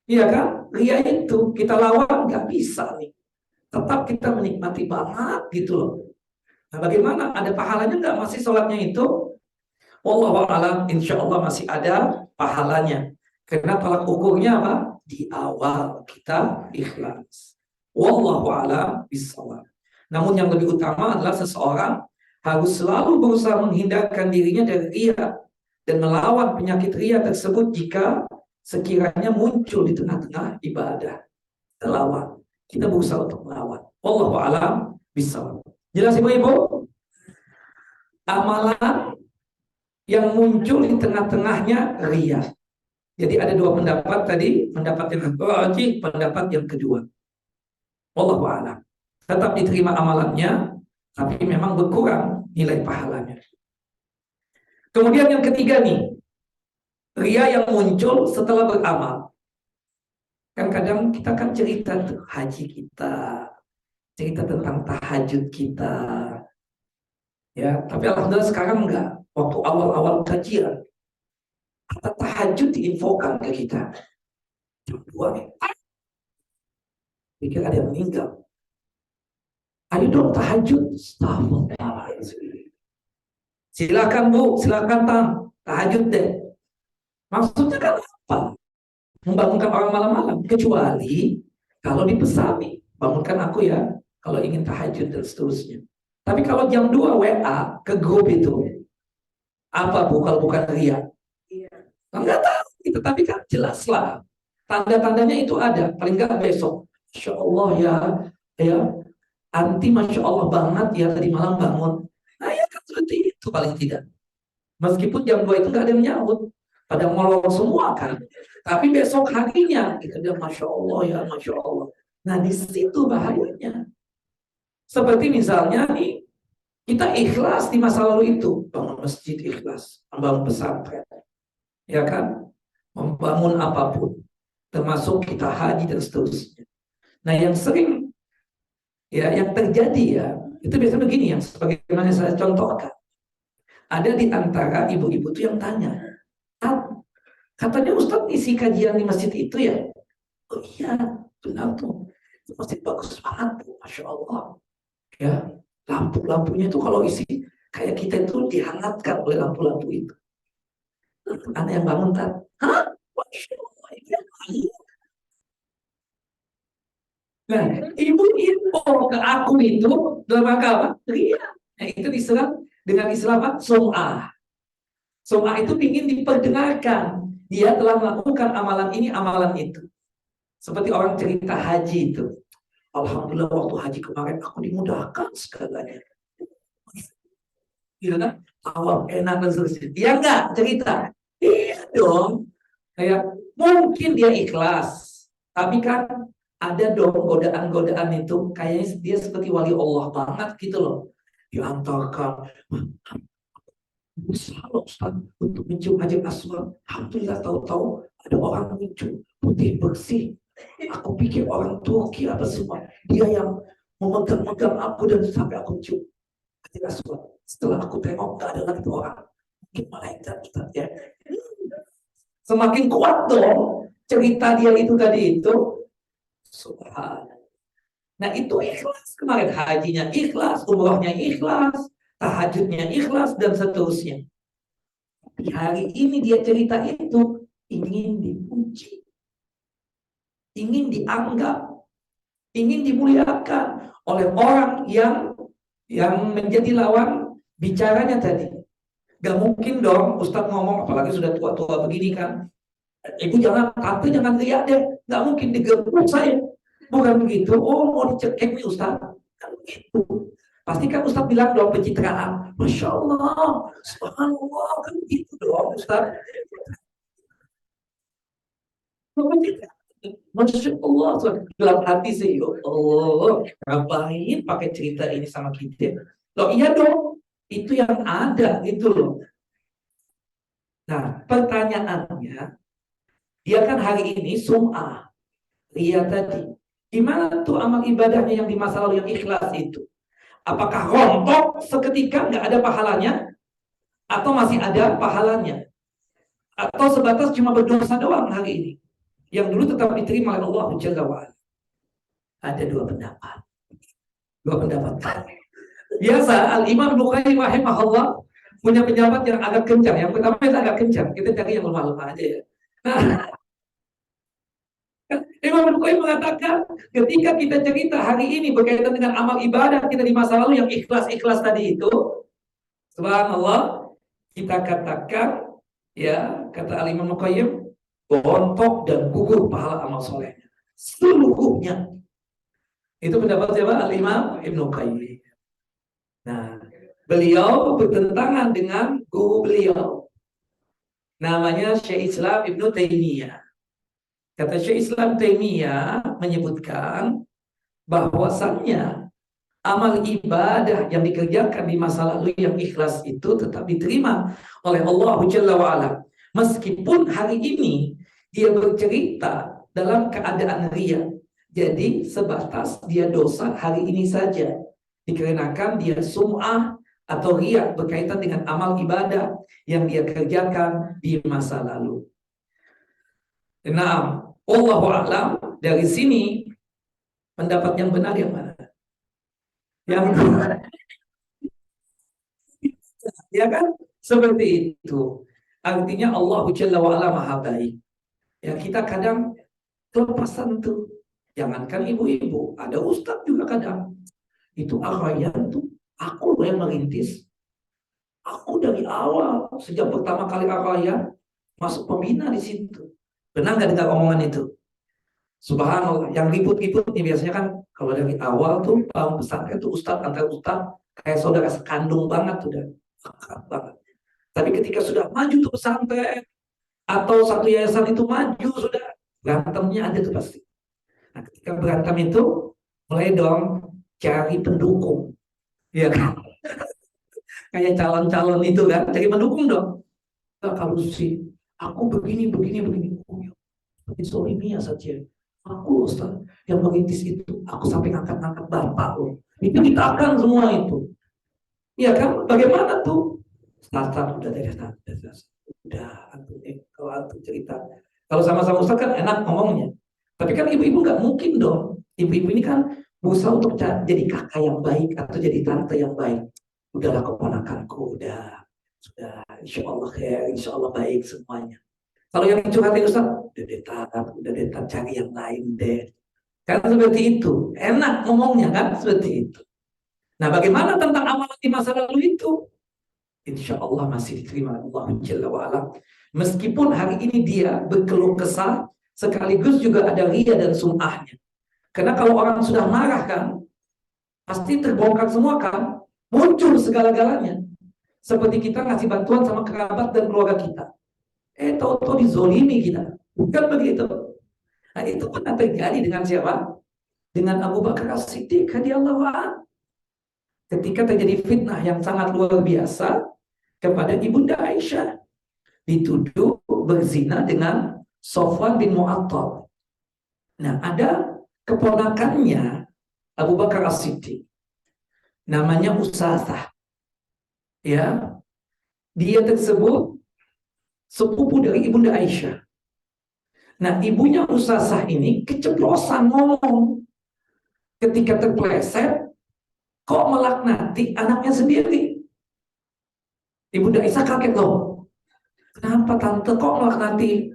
Iya kan? Ria itu kita lawan nggak bisa nih. Tetap kita menikmati banget gitu loh. Nah, bagaimana? Ada pahalanya nggak masih sholatnya itu? Wallahu a'lam, insya Allah masih ada pahalanya. Karena tolak ukurnya apa? Di awal kita ikhlas. Wallahu a'lam bishawab. Namun yang lebih utama adalah seseorang harus selalu berusaha menghindarkan dirinya dari ria dan melawan penyakit ria tersebut jika sekiranya muncul di tengah-tengah ibadah. Kita lawan. Kita berusaha untuk melawan. Wallahu a'lam bishawab. Jelas Ibu-ibu? Amalan yang muncul di tengah-tengahnya ria. Jadi ada dua pendapat tadi, pendapat yang rajih, pendapat yang kedua. Wallahu a'lam. Tetap diterima amalannya, tapi memang berkurang nilai pahalanya. Kemudian yang ketiga nih, ria yang muncul setelah beramal. Kan kadang kita kan cerita tuh haji kita, cerita tentang tahajud kita. Ya, tapi alhamdulillah sekarang enggak. Waktu awal-awal kajian, kata tahajud diinfokan ke kita. Jam 2 nih. Pikir ada yang meninggal. Ayo dong tahajud. Silakan Bu, silakan Tam, tahajud deh. Maksudnya kan apa? Membangunkan orang malam-malam. Kecuali kalau dipesami, bangunkan aku ya, kalau ingin tahajud dan seterusnya. Tapi kalau jam 2 WA ke grup itu, apa Bu kalau bukan ria? Enggak tahu gitu, tapi kan jelaslah. Tanda-tandanya itu ada, paling enggak besok. Masya Allah ya, anti Masya Allah banget ya tadi malam bangun. Nah ya kan seperti itu paling tidak. Meskipun jam 2 itu nggak ada yang nyaut, pada ngolong semua kan. Tapi besok harinya itu dia Masya Allah ya, Masya Allah. Nah di situ bahayanya. Seperti misalnya nih, kita ikhlas di masa lalu itu, bangun masjid ikhlas, membangun pesantren, ya kan, membangun apapun, termasuk kita haji dan seterusnya. Nah yang sering ya yang terjadi ya itu biasanya begini, yang sebagaimana saya contohkan. Ada di antara ibu-ibu itu yang tanya, katanya Ustadz isi kajian di masjid itu ya? Oh iya, benar tuh. Itu masjid bagus banget, Masya Allah. Ya, lampu-lampunya itu kalau isi kayak kita itu dihangatkan oleh lampu-lampu itu. Ada yang bangun tak? Hah? Masya Allah, ya. Nah, ibu info ke aku itu dalam rangka apa? Ria. Nah, itu diserang dengan istilah apa? Sum'ah. Sum'ah itu ingin diperdengarkan. Dia telah melakukan amalan ini, amalan itu. Seperti orang cerita haji itu. Alhamdulillah waktu haji kemarin aku dimudahkan segalanya. Gitu kan? Awal enak dan seterusnya. Dia enggak cerita. Iya dong. Kayak mungkin dia ikhlas. Tapi kan ada dong godaan-godaan itu. Kayaknya dia seperti wali Allah banget gitu loh. diantarkan. Usaha Ustaz untuk mencium Hajar Aswad. Alhamdulillah tahu-tahu ada orang mencium putih bersih. Aku pikir orang Turki apa semua. Dia yang memegang-megang aku dan sampai aku cium Hajar Aswad. Setelah aku tengok gak ada lagi orang. Mungkin malaikat Ustaz ya. Semakin kuat dong cerita dia itu tadi itu. Subhanallah. Nah itu ikhlas kemarin, hajinya ikhlas, umrohnya ikhlas, tahajudnya ikhlas dan seterusnya. Tapi hari ini dia cerita itu ingin dipuji, ingin dianggap, ingin dimuliakan oleh orang yang menjadi lawan bicaranya tadi. Gak mungkin dong Ustadz ngomong, apalagi sudah tua-tua begini kan, ibu jangan, tante jangan lihat deh, gak mungkin digebuk saya. Bukan begitu. Oh, mau dicekik nih Ustaz. Kan begitu. Pasti kan Ustaz bilang dong pencitraan. Masya Allah, subhanallah, kan begitu dong Ustaz. Masya Allah, dalam hati sih, oh, ngapain pakai cerita ini sama kita? Loh iya dong, itu yang ada gitu loh. Nah, pertanyaannya, dia kan hari ini sum'ah, ria tadi. Gimana tuh amal ibadahnya yang di masa lalu yang ikhlas itu? Apakah rontok seketika nggak ada pahalanya? Atau masih ada pahalanya? Atau sebatas cuma berdosa doang hari ini? Yang dulu tetap diterima oleh Allah Jalla wa'ala. Ada dua pendapat. Dua pendapat. Biasa Al-Imam Bukhari rahimahullah punya pendapat yang agak kencang. Yang pertama itu agak kencang. Kita cari yang lemah-lemah aja ya. Nah, Imam Bukhari mengatakan ketika kita cerita hari ini berkaitan dengan amal ibadah kita di masa lalu yang ikhlas-ikhlas tadi itu, subhanallah, kita katakan ya, kata Al-Imam Qayyim, rontok dan gugur pahala amal solehnya seluruhnya. Itu pendapat siapa? Al-Imam Ibnu Qayyim. Nah, beliau bertentangan dengan guru beliau namanya Syekh Islam Ibnu Taimiyah. Kata Syekh Islam Taimiyah menyebutkan bahwasannya amal ibadah yang dikerjakan di masa lalu yang ikhlas itu tetap diterima oleh Allah Jalla wa'ala. Meskipun hari ini dia bercerita dalam keadaan ria. Jadi sebatas dia dosa hari ini saja. Dikarenakan dia sum'ah atau ria berkaitan dengan amal ibadah yang dia kerjakan di masa lalu. Nah, Allahu a'lam, dari sini pendapat yang benar yang mana? Yang benar. Ya kan? Seperti itu. Artinya Allah Jalla wa'ala maha baik. Ya kita kadang kelepasan tuh. Jangankan ibu-ibu, ada ustadz juga kadang. Itu Ar-Rayyan tuh, aku loh yang merintis. Aku dari awal, sejak pertama kali Ar-Rayyan masuk pembina di situ. Benar nggak dengar omongan itu? Subhanallah, yang ribut-ribut nih biasanya kan kalau dari awal tuh bangun pesantren tuh ustadz antar ustadz kayak saudara sekandung banget udah banget. Tapi ketika sudah maju tuh pesantren atau satu yayasan itu maju sudah berantemnya ada tuh pasti. Nah, ketika berantem itu mulai dong cari pendukung, ya kan? Kayak calon-calon itu kan, cari pendukung dong. Nah, kalau sih aku begini seperti Solimia saja. Aku Ustaz yang merintis itu, aku sampai ngangkat-ngangkat bapak loh. Itu ditakan semua itu. Ya kan, bagaimana tuh? Start udah dari start. Udah, kalau antum cerita. Kalau sama-sama Ustaz kan enak ngomongnya. Tapi kan ibu-ibu nggak mungkin dong. Ibu-ibu ini kan berusaha untuk jadi kakak yang baik atau jadi tante yang baik. Udahlah keponakanku, sudah, insya Allah ya, insya Allah baik semuanya. Kalau yang curhatin Ustaz, udah detat cari yang lain deh. Kan seperti itu. Enak ngomongnya kan seperti itu. Nah, bagaimana tentang amalan di masa lalu itu? Insya Allah masih diterima Allah Jalla wa'ala. Meskipun hari ini dia berkeluh kesah, sekaligus juga ada ria dan sum'ahnya. Karena kalau orang sudah marah kan, pasti terbongkar semua kan, muncul segala-galanya. Seperti kita ngasih bantuan sama kerabat dan keluarga kita. Tahu-tahu dizolimi kita. Bukan begitu. Nah, itu pernah terjadi dengan siapa? Dengan Abu Bakar As-Siddiq radhiyallahu anhu. ketika terjadi fitnah yang sangat luar biasa kepada Ibunda Aisyah, dituduh berzina dengan Sofwan bin Mu'attal. Nah, ada keponakannya Abu Bakar As-Siddiq, namanya Usasah. Ya, dia tersebut sepupu dari Ibunda Aisyah. Nah, ibunya Usasah ini keceplosan ngomong. Ketika terpleset, kok melaknati anaknya sendiri. Ibunda Aisyah kaget loh. Kenapa tante kok melaknati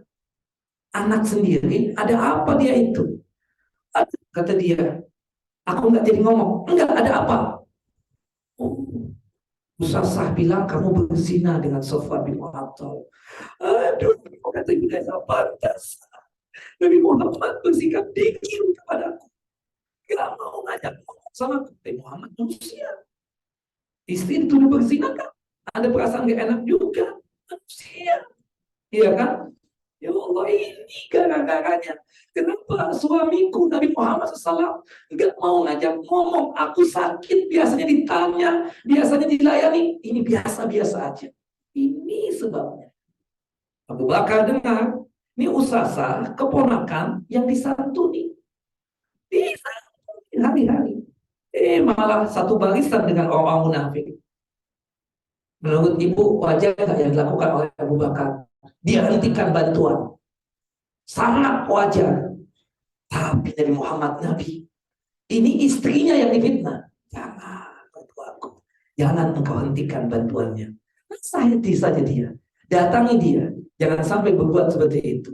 anak sendiri? Ada apa dia itu? Kata dia, aku nggak jadi ngomong. Enggak, ada apa? Oh, Usasah bilang kamu berzina dengan Sofwan bin Mu'attal. Aduh, kata Ibunda Aisyah, pantas Nabi Muhammad bersikap dingin kepadaku. Gak mau ngajak ngomong sama aku. Muhammad manusia. Istri dituduh berzina kan? Ada perasaan gak enak juga. Manusia. Iya kan? Ya Allah, ini gara-garanya. Kenapa suamiku Nabi Muhammad SAW gak mau ngajak ngomong? Aku sakit, biasanya ditanya, biasanya dilayani. Ini biasa-biasa aja. Ini sebabnya. Abu Bakar dengar, ini Usasa, keponakan yang disantuni. Disantuni hari-hari. Malah satu barisan dengan orang-orang munafik. Menurut ibu, wajar gak yang dilakukan oleh Abu Bakar? Dia hentikan bantuan. Sangat wajar. Tapi dari Muhammad Nabi, ini istrinya yang difitnah. Jangan bantu aku. Jangan engkau hentikan bantuannya. Nasihati saja dia. Datangi dia. Jangan sampai berbuat seperti itu.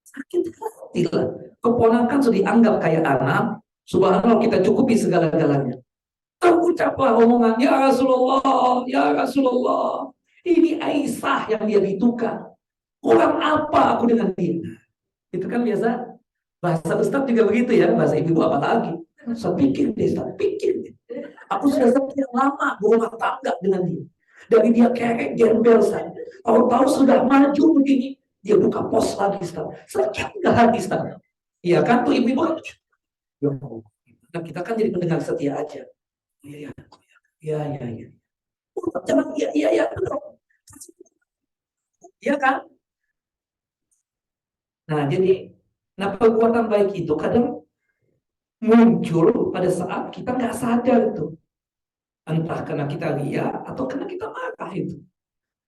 Sakit hati lah. Keponakan sudah dianggap kayak anak. Subhanallah, kita cukupi segala-galanya. Terucaplah omongan, ya Rasulullah, ya Rasulullah. Ini Aisyah yang dia rindukan. Kurang apa aku dengan dia? Itu kan biasa. Bahasa Ustaz juga begitu ya. Bahasa ibu apa lagi? Saya pikir deh, Ustaz. Pikir deh. Aku sudah sekian lama berumah tangga dengan dia. Dari dia kerek, gembel, Ustaz. Tahu-tahu sudah maju begini, dia buka pos lagi, Ustaz. Sakit gak hati, Ustaz? Iya kan tuh ibu-ibu kan? Ya Allah. Nah, kita kan jadi pendengar setia aja. Iya, iya, iya, iya. Jangan, iya, iya, iya, betul. Iya kan? Nah, jadi, perbuatan baik itu kadang muncul pada saat kita nggak sadar tuh. Entah karena kita lihat atau karena kita marah itu.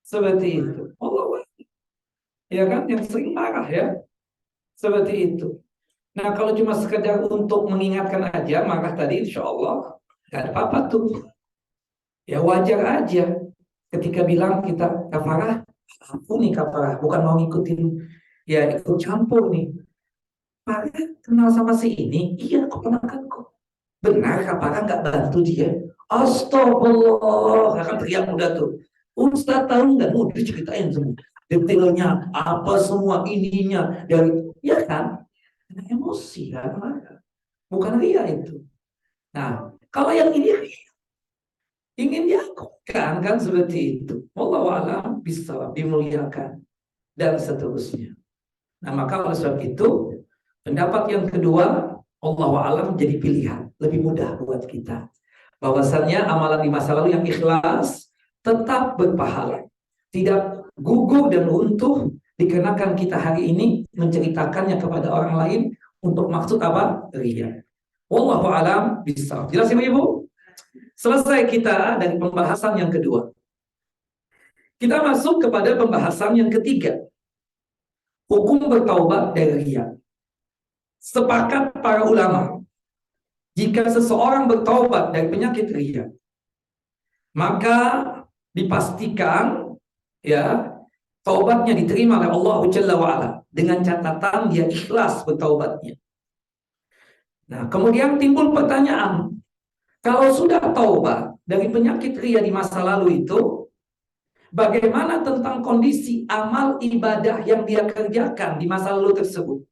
Seperti itu. Allah, ya kan? Yang sering marah ya. Seperti itu. Nah, kalau cuma sekedar untuk mengingatkan aja, marah tadi insya Allah nggak ada apa-apa tuh. Ya wajar aja. Ketika bilang kita kafarah, aku nih kafarah, bukan mau ngikutin, ya ikut campur nih. Farah kenal sama si ini, iya keponakanku. Benar kafarah nggak bantu dia? Astagfirullah, akan teriak muda tuh. Ustaz tahu nggak? Mau diceritain semua detailnya, apa semua ininya dari, ya kan? Karena emosi kan, bukan ria itu. Nah, kalau yang ini ingin diakukan kan seperti itu. Wallahu a'lam bisa dimuliakan dan seterusnya. Nah, maka oleh sebab itu pendapat yang kedua, Allahu a'lam jadi pilihan, lebih mudah buat kita. Bahwasannya amalan di masa lalu yang ikhlas tetap berpahala. Tidak gugur dan runtuh dikarenakan kita hari ini menceritakannya kepada orang lain untuk maksud apa? Ria. Wallahu a'lam bisa. Jelas Ibu? Selesai kita dari pembahasan yang kedua. Kita masuk kepada pembahasan yang ketiga. Hukum bertaubat dari ria. Sepakat para ulama, jika seseorang bertaubat dari penyakit ria, maka dipastikan ya taubatnya diterima oleh Allah Jalla wa Ala dengan catatan dia ikhlas bertaubatnya. Nah, kemudian timbul pertanyaan, kalau sudah taubat dari penyakit ria di masa lalu itu, bagaimana tentang kondisi amal ibadah yang dia kerjakan di masa lalu tersebut?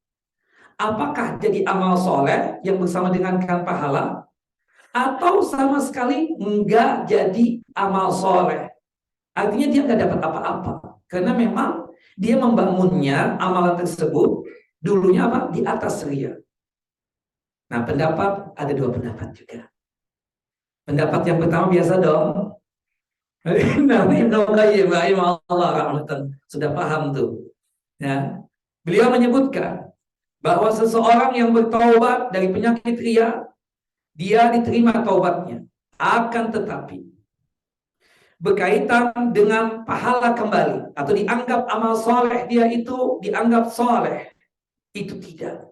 Apakah jadi amal soleh yang bersama dengan pahala, atau sama sekali enggak jadi amal soleh? Artinya dia nggak dapat apa-apa, karena memang dia membangunnya amalan tersebut dulunya apa? Di atas ria. Nah, ada dua pendapat juga. Pendapat yang pertama biasa dong. Nah, Ibnu Qayyim rahimahullah rahmatan sudah paham tuh. Ya. Beliau menyebutkan bahwa seseorang yang bertaubat dari penyakit ria, dia diterima taubatnya. Akan tetapi berkaitan dengan pahala kembali atau dianggap amal soleh dia itu dianggap soleh, itu tidak.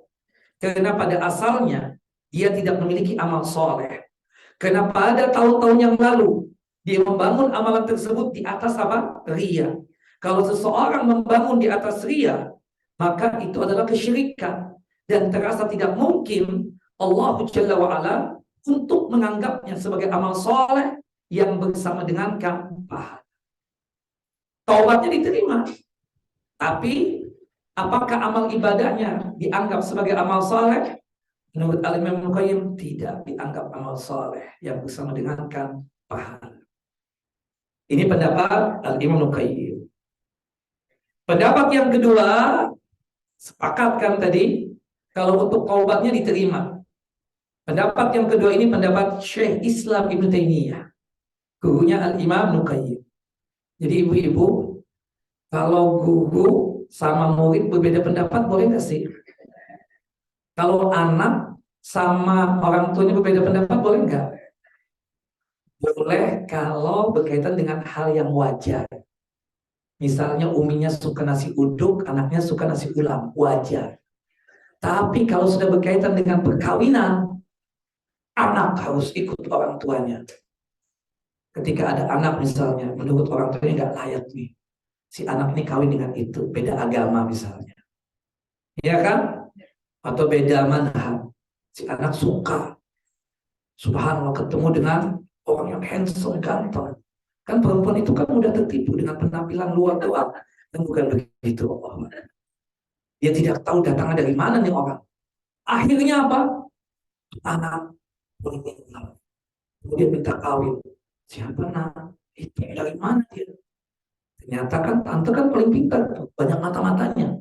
Karena pada asalnya dia tidak memiliki amal soleh. Karena pada tahun-tahun yang lalu dia membangun amalan tersebut di atas apa? Ria. Kalau seseorang membangun di atas ria, maka itu adalah kesyirikan dan terasa tidak mungkin Allah Jalla wa'ala untuk menganggapnya sebagai amal soleh yang bersama dengan pahala. Taubatnya diterima, tapi apakah amal ibadahnya dianggap sebagai amal soleh? Menurut Al-Imam Ibnu Qayyim tidak dianggap amal soleh yang bersama dengan pahala. Ini pendapat Al-Imam Ibnu Qayyim. Pendapat yang kedua, sepakatkan tadi kalau untuk taubatnya diterima. Pendapat yang kedua ini pendapat Syekh Islam Ibnu Taimiyah, gurunya Al-Imam Ibnu Qayyim. Jadi ibu-ibu, kalau guru sama murid berbeda pendapat boleh nggak sih? Kalau anak sama orang tuanya berbeda pendapat boleh nggak? Boleh kalau berkaitan dengan hal yang wajar. Misalnya uminya suka nasi uduk, anaknya suka nasi ulam, wajar. Tapi kalau sudah berkaitan dengan perkawinan, anak harus ikut orang tuanya. Ketika ada anak misalnya, menurut orang tuanya nggak layak nih, si anak ini kawin dengan itu, beda agama misalnya. Ya kan? Atau beda manhaj. Si anak suka, subhanallah, ketemu dengan orang yang handsome, ganteng. Kan perempuan itu kan mudah tertipu dengan penampilan luar doang. Dan bukan begitu. Dia tidak tahu datangnya dari mana nih orang. Akhirnya apa? Anak meninggal. Kemudian minta kawin. Siapa nak? Itu dari mana dia? Ternyata kan tante kan paling pintar. Banyak mata-matanya.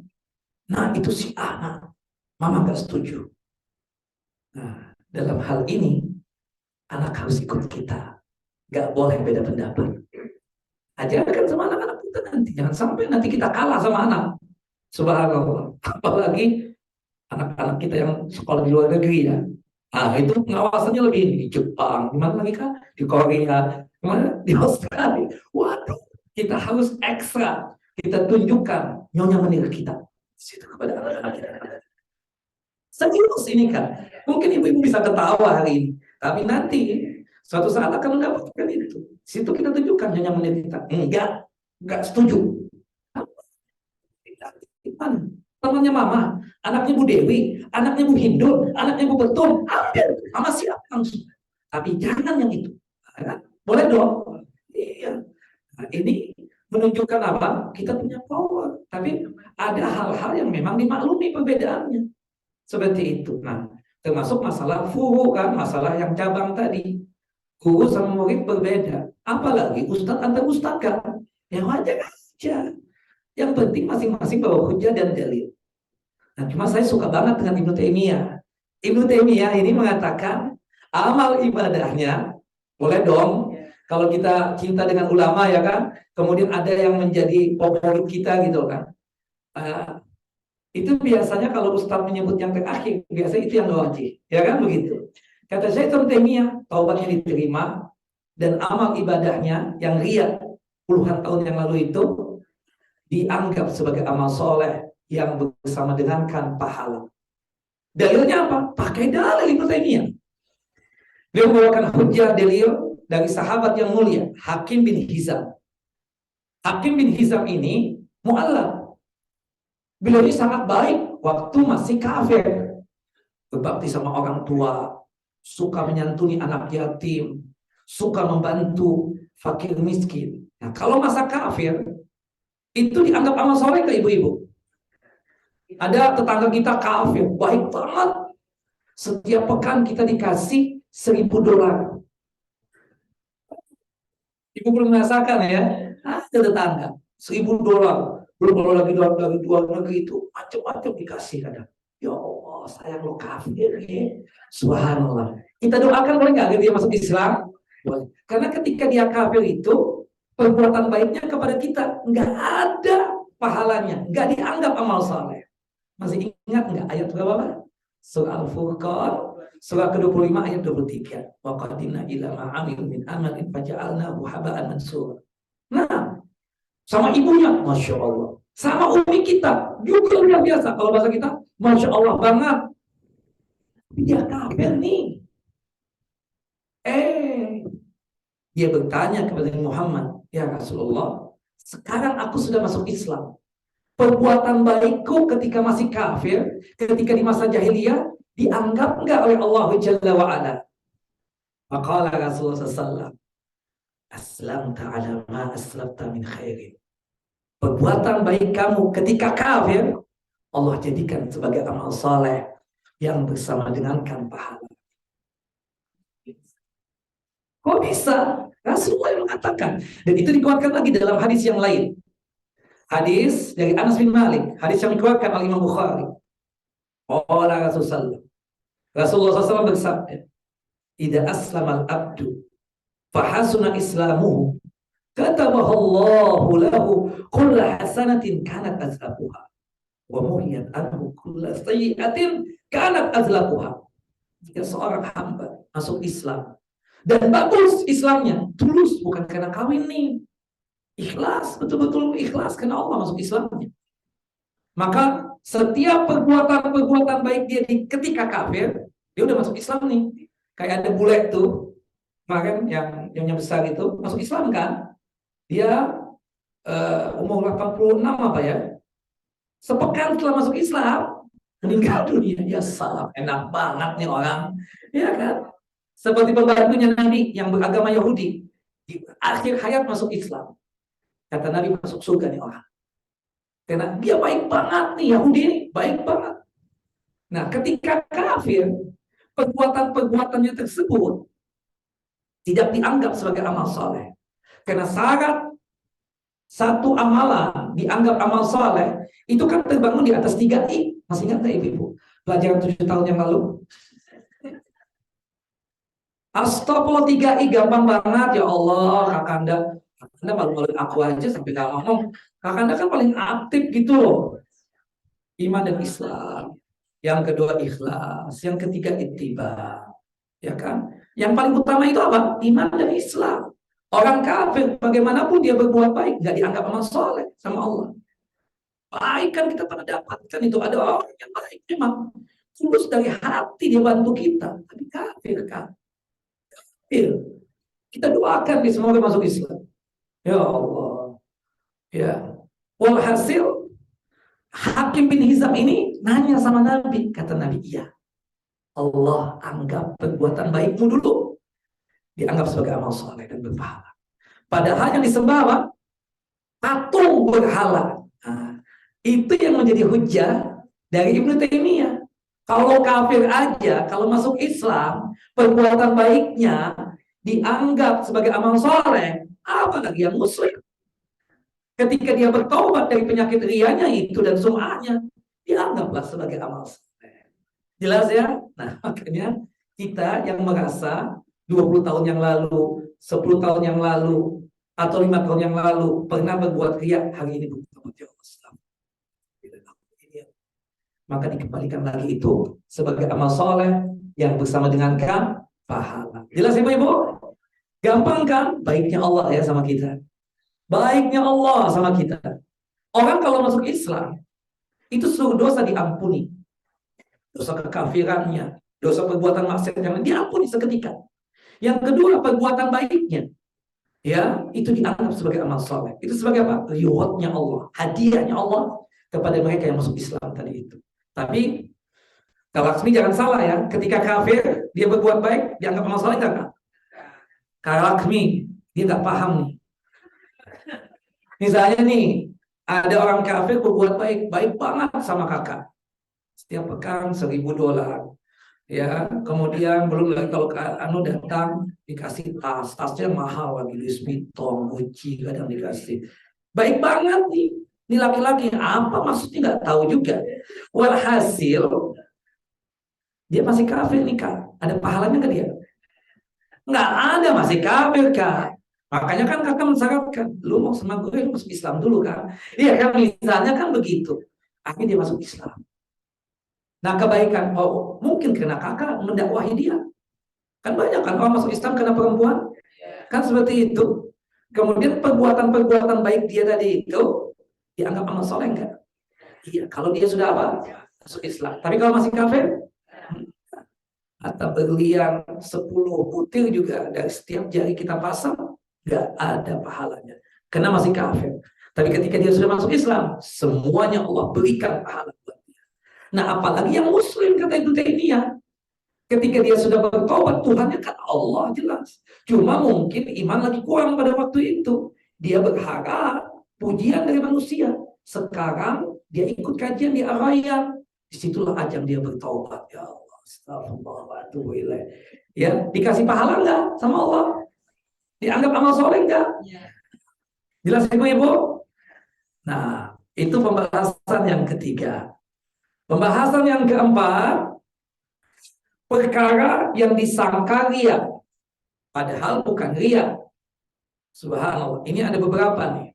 Nah itu si anak. Mama gak setuju. Nah dalam hal ini anak harus ikut kita. Gak boleh beda pendapat. Ajarkan sama anak-anak kita nanti. Jangan sampai nanti kita kalah sama anak. Subhanallah. Apalagi anak-anak kita yang sekolah di luar negeri ya. Nah itu pengawasannya lebih di Jepang. Gimana lagi kan? Di Korea. Gimana? Di Australia. Waduh. Kita harus ekstra. Kita tunjukkan nyonya menir kita. Situ kepada anak-anak kita. Serius ini kan. Mungkin ibu-ibu bisa ketawa hari ini. Tapi nanti suatu saat akan mendapatkan itu. Situ kita tunjukkan nyonya menir kita. Enggak setuju. Temannya mama, anaknya Bu Dewi, anaknya Bu Hindun, anaknya Bu Betul, ambil, mama siap langsung. Tapi jangan yang itu. Boleh dong? Iya. Nah, ini menunjukkan apa? Kita punya power. Tapi ada hal-hal yang memang dimaklumi perbedaannya. Seperti itu. Nah, termasuk masalah furu kan, masalah yang cabang tadi. Guru sama murid berbeda. Apalagi ustadz antar ustadz kan. Ya wajar aja. Yang penting masing-masing bawa hujah dan dalil. Nah, cuma saya suka banget dengan Ibnu Taimiyah. Ibnu Taimiyah ini mengatakan amal ibadahnya boleh dong. Kalau kita cinta dengan ulama ya kan, kemudian ada yang menjadi favorit kita gitu kan. Itu biasanya kalau Ustadz menyebut yang terakhir, biasanya itu yang wajib, ya kan begitu. Kata saya Ibnu Taimiyah, taubatnya diterima dan amal ibadahnya yang ria puluhan tahun yang lalu itu dianggap sebagai amal soleh yang bersama dengan pahala. Dalilnya apa? Pakai dalil Ibnu Taimiyah. Dia membawakan hujjah dalil dari sahabat yang mulia, Hakim bin Hizam. Hakim bin Hizam ini mu'allaf. Beliau ini sangat baik waktu masih kafir. Berbakti sama orang tua, suka menyantuni anak yatim, suka membantu fakir miskin. Nah, kalau masa kafir, itu dianggap amal soleh ke ibu-ibu. Ada tetangga kita kafir, baik banget. Setiap pekan kita dikasih $1.000. Ibu belum merasakan ya? Ada tetangga $1.000. Belum kalau lagi dari luar negeri itu macam-macam dikasih kadang. Ya Allah, sayang lo kafir ya. Subhanallah. Kita doakan boleh nggak dia masuk Islam? Boleh. Karena ketika dia kafir itu, perbuatan baiknya kepada kita nggak ada pahalanya, nggak dianggap amal saleh. Masih ingat nggak ayat berapa? Surah Al-Furqan, surah ke-25 ayat 23. Wa qadimna ila ma 'amilu min amalin faja'alnahu haba'an mansura. Nah, sama ibunya, Masya Allah. Sama umi kita, juga luar biasa. Kalau bahasa kita, Masya Allah banget. Dia kafir nih. Dia bertanya kepada Muhammad, ya Rasulullah, sekarang aku sudah masuk Islam. Perbuatan baikku ketika masih kafir, ketika di masa jahiliyah, dianggap enggak oleh Allah Jalla wa'ala. Maka Rasulullah SAW, aslamta ala ma aslamta min khairin. Perbuatan baik kamu ketika kafir, Allah jadikan sebagai amal saleh yang bersama dengan pahala. Kok bisa? Rasulullah yang mengatakan. Dan itu dikuatkan lagi dalam hadis yang lain. Hadis dari Anas bin Malik. Hadis yang dikuatkan oleh Imam Bukhari. Qala Rasulullah SAW bersabda, "Idza aslama al-abdu fahasuna islamuhu, katabahallahu lahu kulla hasanatin kanat azlaquha wa muhiyat anhu kulla sayyi'atin kanat azlaquha." Jika seorang hamba masuk Islam dan bagus Islamnya, tulus, bukan karena kawin nih, ikhlas, betul-betul ikhlas karena Allah masuk Islamnya, maka setiap perbuatan baik dia ketika kafir, dia udah masuk Islam nih. Kayak ada bule tuh kemarin yang besar itu masuk Islam kan, dia umur 86 apa ya, sepekan setelah masuk Islam meninggal dunia. Ya salam, enak banget nih orang, ya kan? Seperti pembantunya Nabi yang beragama Yahudi, di akhir hayat masuk Islam. Kata Nabi, masuk surga nih orang. Karena dia baik banget nih, Yahudi ini baik banget. Nah, ketika kafir, perbuatan-perbuatannya tersebut tidak dianggap sebagai amal soleh. Karena syarat satu amalan dianggap amal soleh, itu kan terbangun di atas 3I. Masih ingat nggak Ibu? Pelajaran 7 tahun yang lalu. Astagfirullah, 3I gampang banget, ya Allah. Kakanda malu-maluin aku aja sampai gak ngomong. Kakanda kan paling aktif gitu loh. Iman dan Islam. Yang kedua ikhlas. Yang ketiga ittiba. Ya kan? Yang paling utama itu apa? Iman dan Islam. Orang kafir bagaimanapun dia berbuat baik, gak dianggap amal soleh sama Allah. Baik kan kita pernah dapatkan itu. Ada orang yang baik memang tulus dari hati dia bantu kita. Tapi kafir kan? Kita doakan nih semoga masuk Islam. Ya Allah. Ya. Walhasil Hakim bin Hizam ini nanya sama Nabi. Kata Nabi, iya, Allah anggap perbuatan baikmu dulu dianggap sebagai amal soleh dan berpahala. Padahal yang disembah apa? Patung berhala. Nah, itu yang menjadi hujah dari Ibnu Taimiyah. Kalau kafir aja, kalau masuk Islam, perbuatan baiknya dianggap sebagai amal soleh, apalagi yang muslim. Ketika dia bertobat dari penyakit rianya itu dan sum'ahnya, dianggaplah sebagai amal soleh. Jelas ya? Nah, makanya kita yang merasa 20 tahun yang lalu, 10 tahun yang lalu, atau 5 tahun yang lalu pernah berbuat riya, hari ini bertobat ya Allah. Maka dikembalikan lagi itu sebagai amal soleh yang bersama dengan pahala. Jelas Ibu-Ibu? Gampang kan? Baiknya Allah ya sama kita. Baiknya Allah sama kita. Orang kalau masuk Islam, itu seluruh dosa diampuni. Dosa kekafirannya, dosa perbuatan maksiat yang diampuni seketika. Yang kedua, perbuatan baiknya, ya, itu dianggap sebagai amal soleh. Itu sebagai apa? Rewardnya Allah, hadiahnya Allah kepada mereka yang masuk Islam tadi itu. Tapi Kak Laksmi jangan salah ya, ketika kafir dia berbuat baik dianggap amal soleh enggak? Kak Laksmi dia nggak paham nih. Misalnya nih, ada orang kafir berbuat baik banget sama kakak. Setiap pekan $1.000. Ya, kemudian belum lagi kalau datang dikasih tasnya mahal lagi, Louis Vuitton, Gucci kadang dikasih. Baik banget nih. Ini laki-laki apa maksudnya nggak tahu juga. Walhasil dia masih kafir nih Kak. Ada pahalanya nggak dia? Nggak ada, masih kafir kan. Makanya kan kakak mensyaratkan, lu mau sama gue, lu masuk Islam dulu kan. Iya kan, misalnya kan begitu. Akhirnya dia masuk Islam. Nah kebaikan, oh mungkin karena kakak mendakwahi dia. Kan banyak kan orang masuk Islam karena perempuan. Kan seperti itu. Kemudian perbuatan-perbuatan baik dia tadi itu dianggap amal soleh enggak? Iya, kalau dia sudah apa? Masuk Islam. Tapi kalau masih kafir, atau berlian 10 butir juga dari setiap jari kita pasang, nggak ada pahalanya. Karena masih kafir. Tapi ketika dia sudah masuk Islam, semuanya Allah berikan pahala buat dia. Nah, apalagi yang muslim, kata Ibnu Taimiyah. Ketika dia sudah bertobat, Tuhannya kan Allah jelas. Cuma mungkin iman lagi kurang pada waktu itu. Dia berharap pujian dari manusia. Sekarang dia ikut kajian di Ar-Rayyan. Disitulah ajang dia bertobat. Ya Allah, astagfirullah. Ya, dikasih pahala enggak sama Allah? Dianggap amal soleh enggak? Jelas Ibu? Nah, itu pembahasan yang ketiga. Pembahasan yang keempat, perkara yang disangka ria, padahal bukan ria. Subhanallah. Ini ada beberapa nih.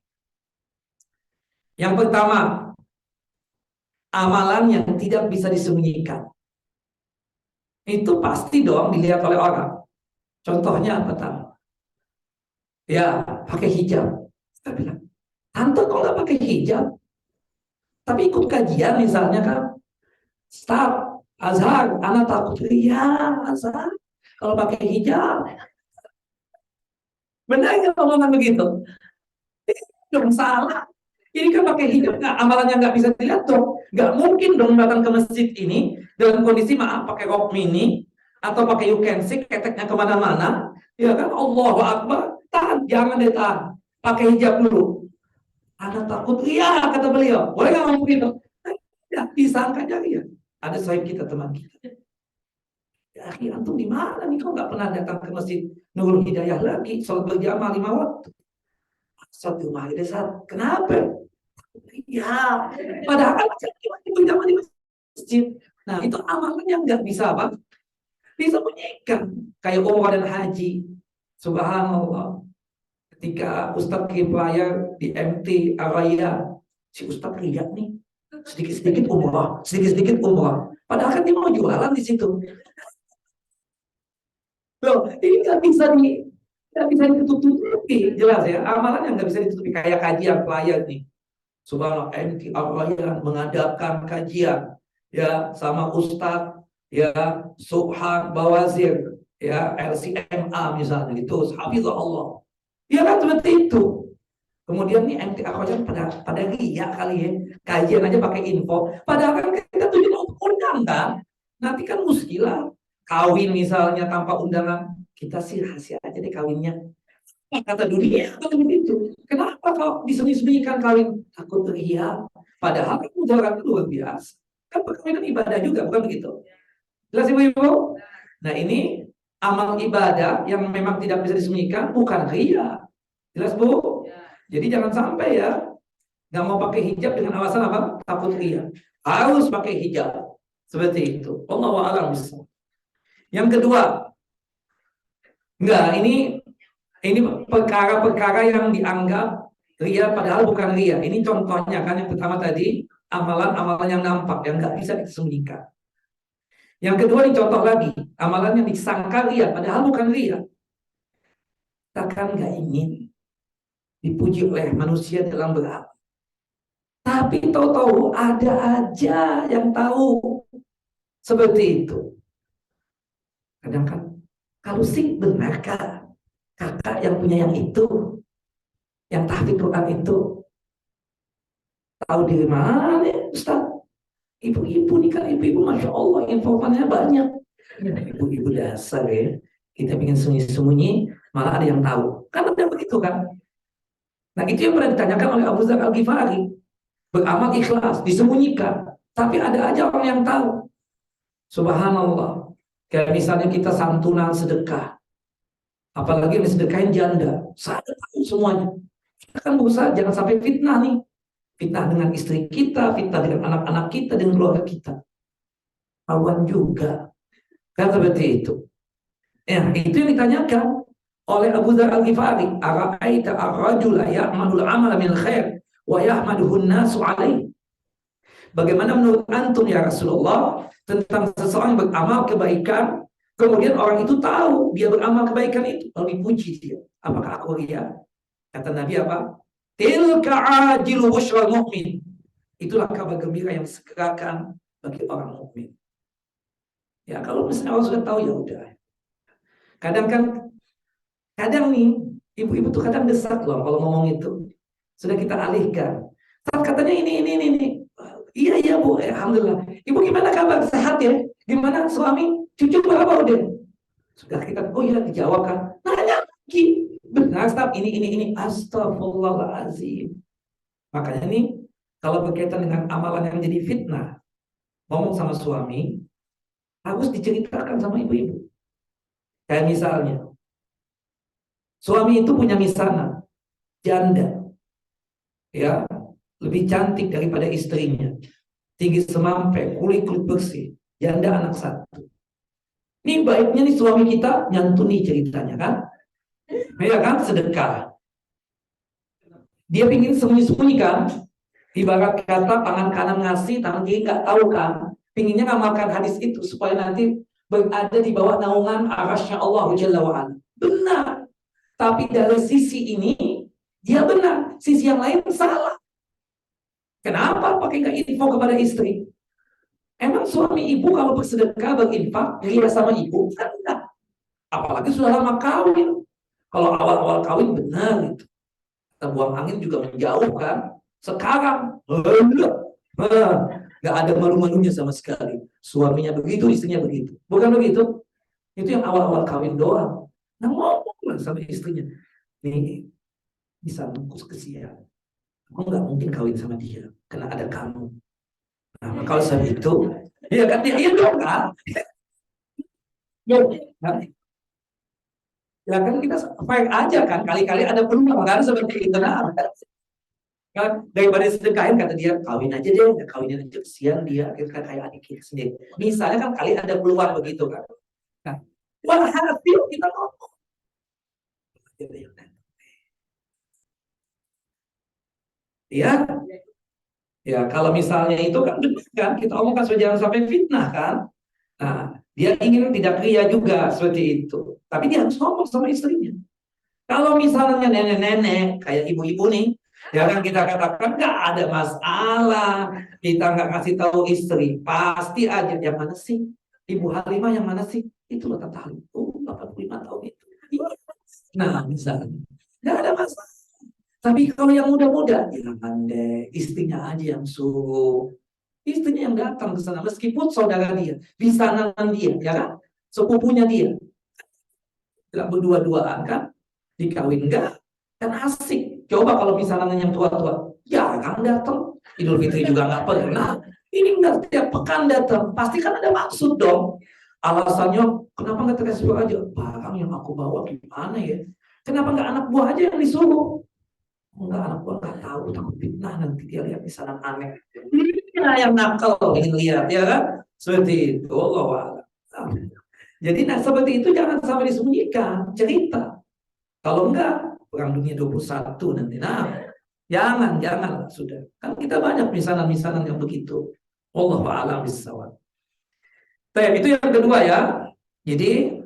Yang pertama, amalan yang tidak bisa disembunyikan. Itu pasti dong dilihat oleh orang. Contohnya apa, Tan? Ya, pakai hijab. Kita bilang, tante kok nggak pakai hijab? Tapi ikut kajian misalnya kan, Ustaz, Azhar, anak takut ria, Azhar. Kalau pakai hijab, benar nggak omongan begitu? Dong salah. Ini kan pakai hijab, nggak, amalannya nggak bisa dilihat dong. Nggak mungkin dong datang ke masjid ini dalam kondisi maaf pakai rok mini atau pakai you can see keteknya kemana-mana. Ya kan, Allahu Akbar. Tahan, jangan deh tahan. Pakai hijab dulu. Anak takut, iya kata beliau. Boleh nggak ngomong gitu? Ya, disangka ya. Ada sahib kita, teman kita. Ya, antum di mana nih? Kau nggak pernah datang ke masjid Nurul Hidayah lagi, sholat berjamaah 5 waktu. Satu rumah desa. Kenapa? Ya, padahal kan berjamaah di masjid. Nah, itu amalan yang nggak bisa apa? Bisa menyiapkan kayak umrah dan haji. Subhanallah. Ketika Ustadz Kifayah di MT Araya, si Ustadz lihat nih sedikit-sedikit umrah, sedikit-sedikit umrah. Padahal kan dia mau jualan di situ. Loh, ini nggak bisa ditutupi, jelas ya. Amalan yang nggak bisa ditutupi kayak kajian pelayan nih. Subhanallah, MT Araya mengadakan kajian ya sama Ustadz ya Subhan Bawazir ya LCMA misalnya itu Hafizahullah. Ya kan seperti itu. Kemudian nih MT Araya pada ria kali ya. Kajian aja pakai info. Padahal kan kita tujuan untuk undang kan. Nanti kan muskilah kawin misalnya tanpa undangan. Kita sih rahasia aja deh kawinnya. Kata dunia kan begitu. Kenapa kau disembunyikan kawin? Takut ria. Padahal kan mudarat luar biasa. Kan perkawinan ibadah juga, bukan begitu? Jelas ibu-ibu? Nah ini amal ibadah yang memang tidak bisa disembunyikan bukan ria. Jelas Bu? Jadi jangan sampai ya nggak mau pakai hijab dengan alasan apa? Takut ria. Harus pakai hijab. Seperti itu. Wallahu a'lam bishawab. Yang kedua, ini perkara-perkara yang dianggap ria padahal bukan ria. Ini contohnya kan yang pertama tadi amalan-amalan yang nampak yang nggak bisa disembunyikan. Yang kedua ini contoh lagi amalan yang disangka ria padahal bukan ria. Kita kan nggak ingin dipuji oleh manusia dalam beramal. Tapi tahu-tahu ada aja yang tahu seperti itu. Kadang kan kalau sih benarkah kakak yang punya yang itu, yang tahfidz Quran itu, tahu dari mana Ustaz? Ibu-ibu nih kan, ibu-ibu Masya Allah infonya banyak. Ibu-ibu dasar ya, kita ingin sembunyi-sembunyi, malah ada yang tahu. Kan ada begitu kan? Nah itu yang pernah ditanyakan oleh Abu Dzar Al-Ghifari. Beramal ikhlas, disembunyikan. Tapi ada aja orang yang tahu. Subhanallah. Kayak misalnya kita santunan sedekah. Apalagi yang sedekahin janda. Saya tahu semuanya. Kita kan berusaha jangan sampai fitnah nih. Fitnah dengan istri kita, fitnah dengan anak-anak kita, dengan keluarga kita. Awan juga. Kan seperti itu. Ya, itu yang ditanyakan oleh Abu Dzar Al-Ghifari, ara'aita ar-rajula ya'malul amala min khair wa yahmaduhu an-nasu alaihi. Bagaimana menurut antum ya Rasulullah tentang seseorang yang beramal kebaikan, kemudian orang itu tahu dia beramal kebaikan itu, lalu dipuji dia. Apakah aku ria? Kata Nabi apa? Tilka ajilu busyral mu'min. Itulah kabar gembira yang disegerakan bagi orang mukmin. Ya kalau misalnya orang sudah tahu ya udah. Kadang nih ibu-ibu tuh kadang desak loh kalau ngomong itu. Sudah kita alihkan. Saat katanya ini. Iya Bu, alhamdulillah. Ibu gimana kabar? Sehat ya? Gimana suami? Cucu berapa udah? Sudah kita, oh iya dijawab kan. Nanya lagi. Benar, stop. Ini. Astagfirullahaladzim. Makanya nih, kalau berkaitan dengan amalan yang jadi fitnah, ngomong sama suami, harus diceritakan sama ibu-ibu. Kayak misalnya, suami itu punya misanan, janda, ya, lebih cantik daripada istrinya, tinggi semampai, kulit bersih, janda anak satu. Ini baiknya nih suami kita nyantuni ceritanya kan, ya kan, sedekah. Dia pingin sembunyi-sembunyi kan, ibarat kata tangan kanan ngasih, tangan kiri nggak tahu kan. Pinginnya ngamalkan hadis itu supaya nanti berada di bawah naungan arasy Allah Jalla wa'ala. Benar. Tapi dari sisi ini dia benar, sisi yang lain salah. Kenapa pakai nggak info kepada istri? Emang suami ibu kalau bersedekah berinfak ria sama ibu? Kan enggak. Apalagi sudah lama kawin. Kalau awal-awal kawin benar gitu. Kita buang angin juga menjauh kan. Sekarang nggak ada malu-malunya sama sekali. Suaminya begitu, istrinya begitu. Bukan begitu? Itu yang awal-awal kawin doang. Nah ngomong sama istrinya. Nih bisa mengkus kesian. Aku nggak mungkin kawin sama dia karena ada kamu. Nah, kalau saya itu, ya kan dia iya dong kan? Ya kan kita fair aja kan, kali-kali ada peluang kan seperti itu. Nah, kan daripada sedekahin kata dia kawin aja deh, ya kawinin aja kesian dia, kita kayak adik kita sendiri. Misalnya kan kali ada peluang begitu kan. Nah, walhasil kita ngomong. Ya, ya kalau misalnya itu kan kita omongkan supaya jangan sampai fitnah kan. Nah, dia ingin tidak ria juga seperti itu. Tapi dia harus ngomong sama istrinya. Kalau misalnya nenek-nenek kayak ibu-ibu nih, ya kan kita katakan nggak ada masalah. Kita nggak kasih tahu istri, pasti aja yang mana sih? Ibu Halimah yang mana sih? Itu loh Tante Halimah. Oh, 85 tahun itu. Nah, misalnya nggak ada masalah. Tapi kalau yang muda-muda, jangan deh, istrinya aja yang suruh. Istrinya yang datang ke sana, meskipun saudara dia, bisa nangan dia, ya kan? Sepupunya dia. Nggak berdua-duaan kan? Dikawin enggak? Kan asik. Coba kalau misalnya yang tua-tua, jarang datang. Idul Fitri juga nggak pernah. Ini nggak setiap pekan datang. Pasti kan ada maksud dong. Alasannya, kenapa nggak transfer aja? Barang yang aku bawa gimana ya? Kenapa nggak anak buah aja yang disuruh? Enggak, anak buah nggak tahu, takut fitnah nanti dia lihat misalnya aneh. Dia yang nakal ingin lihat, ya kan? Seperti itu, Allah. Jadi nah seperti itu jangan sampai disembunyikan, cerita. Kalau enggak, perang dunia 21 nanti. Nah, jangan sudah. Kan kita banyak misanan-misanan yang begitu. Wallahu a'lam bishawab. Itu yang kedua ya. Jadi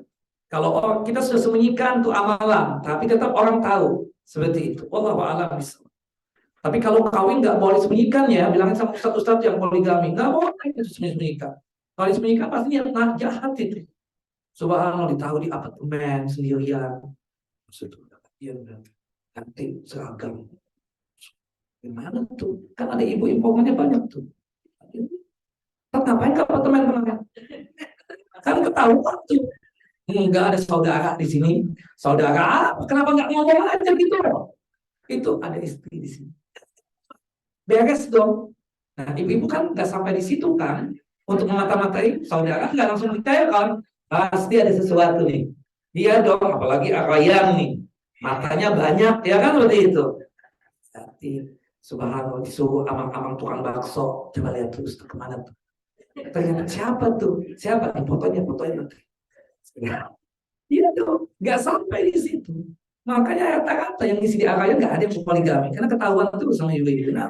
kalau kita sudah sembunyikan tuh amalan, tapi tetap orang tahu seperti itu. Wallahu a'lam bishawab. Tapi kalau kawin nggak boleh sembunyikan ya, bilangin sama ustadz-ustadz yang poligami, nggak boleh itu sembunyikan. Kalau disembunyikan pasti niat jahat itu. Subhanallah ditaruh di apartemen sendirian. Dia nanti seragam. Gimana tuh? Kan ada ibu informannya banyak tuh. Kan ngapain ke apartemen kemarin? Kan ketahuan tuh. Enggak ada saudara di sini. Saudara apa? Kenapa nggak ngomong aja gitu? Itu ada istri di sini. Beres dong. Nah, ibu-ibu kan nggak sampai di situ kan. Untuk memata-matai saudara nggak langsung percaya kan. Pasti ada sesuatu nih. Dia dong, apalagi Arayang nih. Matanya banyak, ya kan seperti itu. Berarti subhanallah disuruh amang-amang tukang bakso. Coba lihat terus tuh kemana tuh. Ternyata siapa tuh? Siapa? Fotonya nanti. Iya dong, nggak sampai di situ. Makanya rata-rata yang isi di Araya nggak ada yang poligami, karena ketahuan terus sama ibu-ibu. Nah,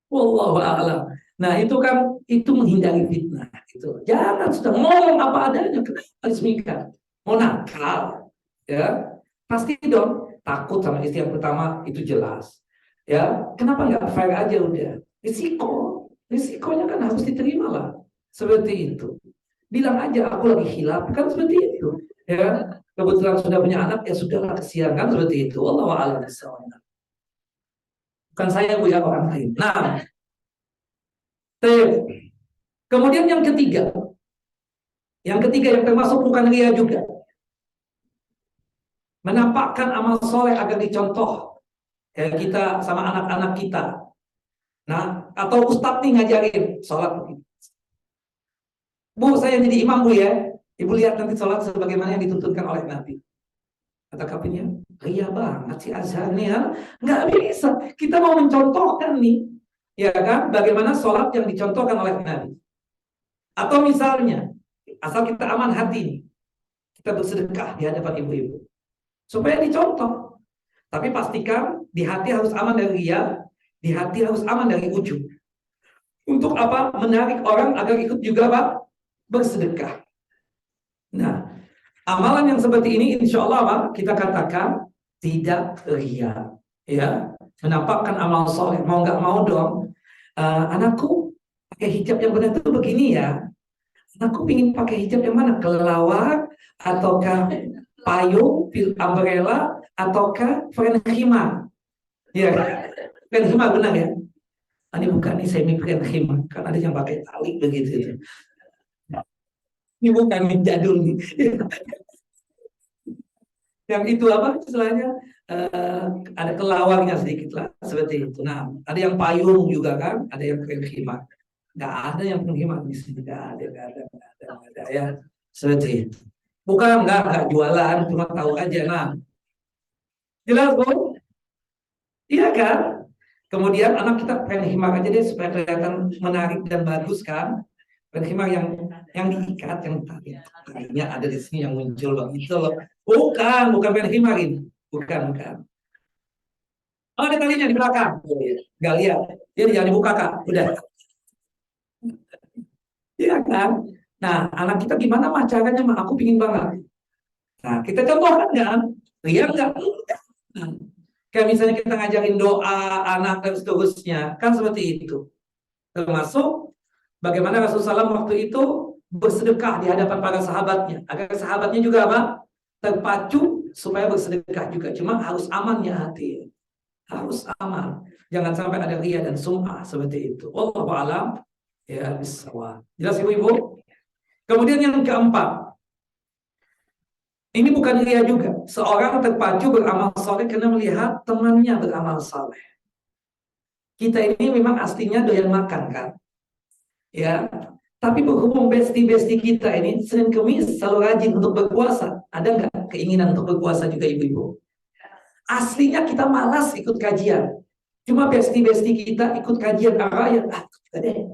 wallahu a'lam. Nah, itu kan itu menghindari fitnah itu. Jangan sudah ngomong apa adanya, kenapa harus mikir? Mau nakal, ya pasti dong takut sama istri yang pertama itu jelas. Ya, kenapa nggak fair aja udah? Risikonya kan harus diterima lah. Seperti itu. Bilang aja aku lagi hilaf, kan seperti itu. Ya, kebetulan sudah punya anak ya sudahlah kesian kan seperti itu. Wallahu a'lam bishawab. Bukan saya punya orang lain. Nah, kemudian yang ketiga yang termasuk bukan ria juga, menampakkan amal soleh agar dicontoh ya kita sama anak-anak kita. Nah, atau ustadz nih ngajarin sholat. Bu, saya jadi imam bu ya. Ibu lihat nanti sholat sebagaimana yang dituntunkan oleh Nabi. Kata kapinnya, ria banget sih azan nih ya. Nggak bisa. Kita mau mencontohkan nih, ya kan? Bagaimana sholat yang dicontohkan oleh Nabi. Atau misalnya, asal kita aman hati nih, kita bersedekah di hadapan ibu-ibu. Supaya dicontoh. Tapi pastikan di hati harus aman dari ria, di hati harus aman dari ujub. Untuk apa? Menarik orang agar ikut juga Pak bersedekah. Nah, amalan yang seperti ini insya Allah Pak, kita katakan tidak ria. Ya, menampakkan amal soleh. Mau nggak mau dong. Anakku pakai hijab yang benar itu begini ya. Anakku ingin pakai hijab yang mana? Kelelawar ataukah payung, umbrella, ataukah friend khimar? Ya, friend khimar benar ya. Ini bukan ini semi friend khimar, kan ada yang pakai tali begitu. Ini bukan yang jadul nih. Yang itu apa istilahnya? Ada kelawarnya sedikit lah seperti itu. Nah, ada yang payung juga kan, ada yang friend khimar. Nggak ada yang friend khimar di sini, nggak ada ya. Seperti itu. Bukan nggak jualan, cuma tahu aja. Nah, jelas bu? Iya kan? Kemudian anak kita pengen himar aja deh supaya kelihatan menarik dan bagus kan? Pengen himar yang diikat yang tadinya ada di sini yang muncul begitu loh. Bukan pengen himar ini. Bukan. Oh, ada talinya di belakang. Gak lihat. Jadi jangan dibuka kak. Udah. Iya kan? Nah, anak kita gimana mah caranya mah? Aku pingin banget. Nah, kita contohkan kan? Lihat nggak? Nah, kayak misalnya kita ngajarin doa anak dan seterusnya, kan seperti itu. Termasuk bagaimana Rasulullah SAW waktu itu bersedekah di hadapan para sahabatnya, agar sahabatnya juga apa? Terpacu supaya bersedekah juga. Cuma harus amannya hati, harus aman. Jangan sampai ada ria dan sum'ah seperti itu. Wallahu a'lam ya bisawab. Jelas ibu-ibu? Kemudian yang keempat, ini bukan ria juga. Seorang terpacu beramal soleh karena melihat temannya beramal soleh. Kita ini memang aslinya doyan makan kan, ya. Tapi berhubung besti-besti kita ini Senin Kemis selalu rajin untuk berpuasa, ada nggak keinginan untuk berpuasa juga ibu-ibu? Aslinya kita malas ikut kajian, cuma besti-besti kita ikut kajian araya, deh,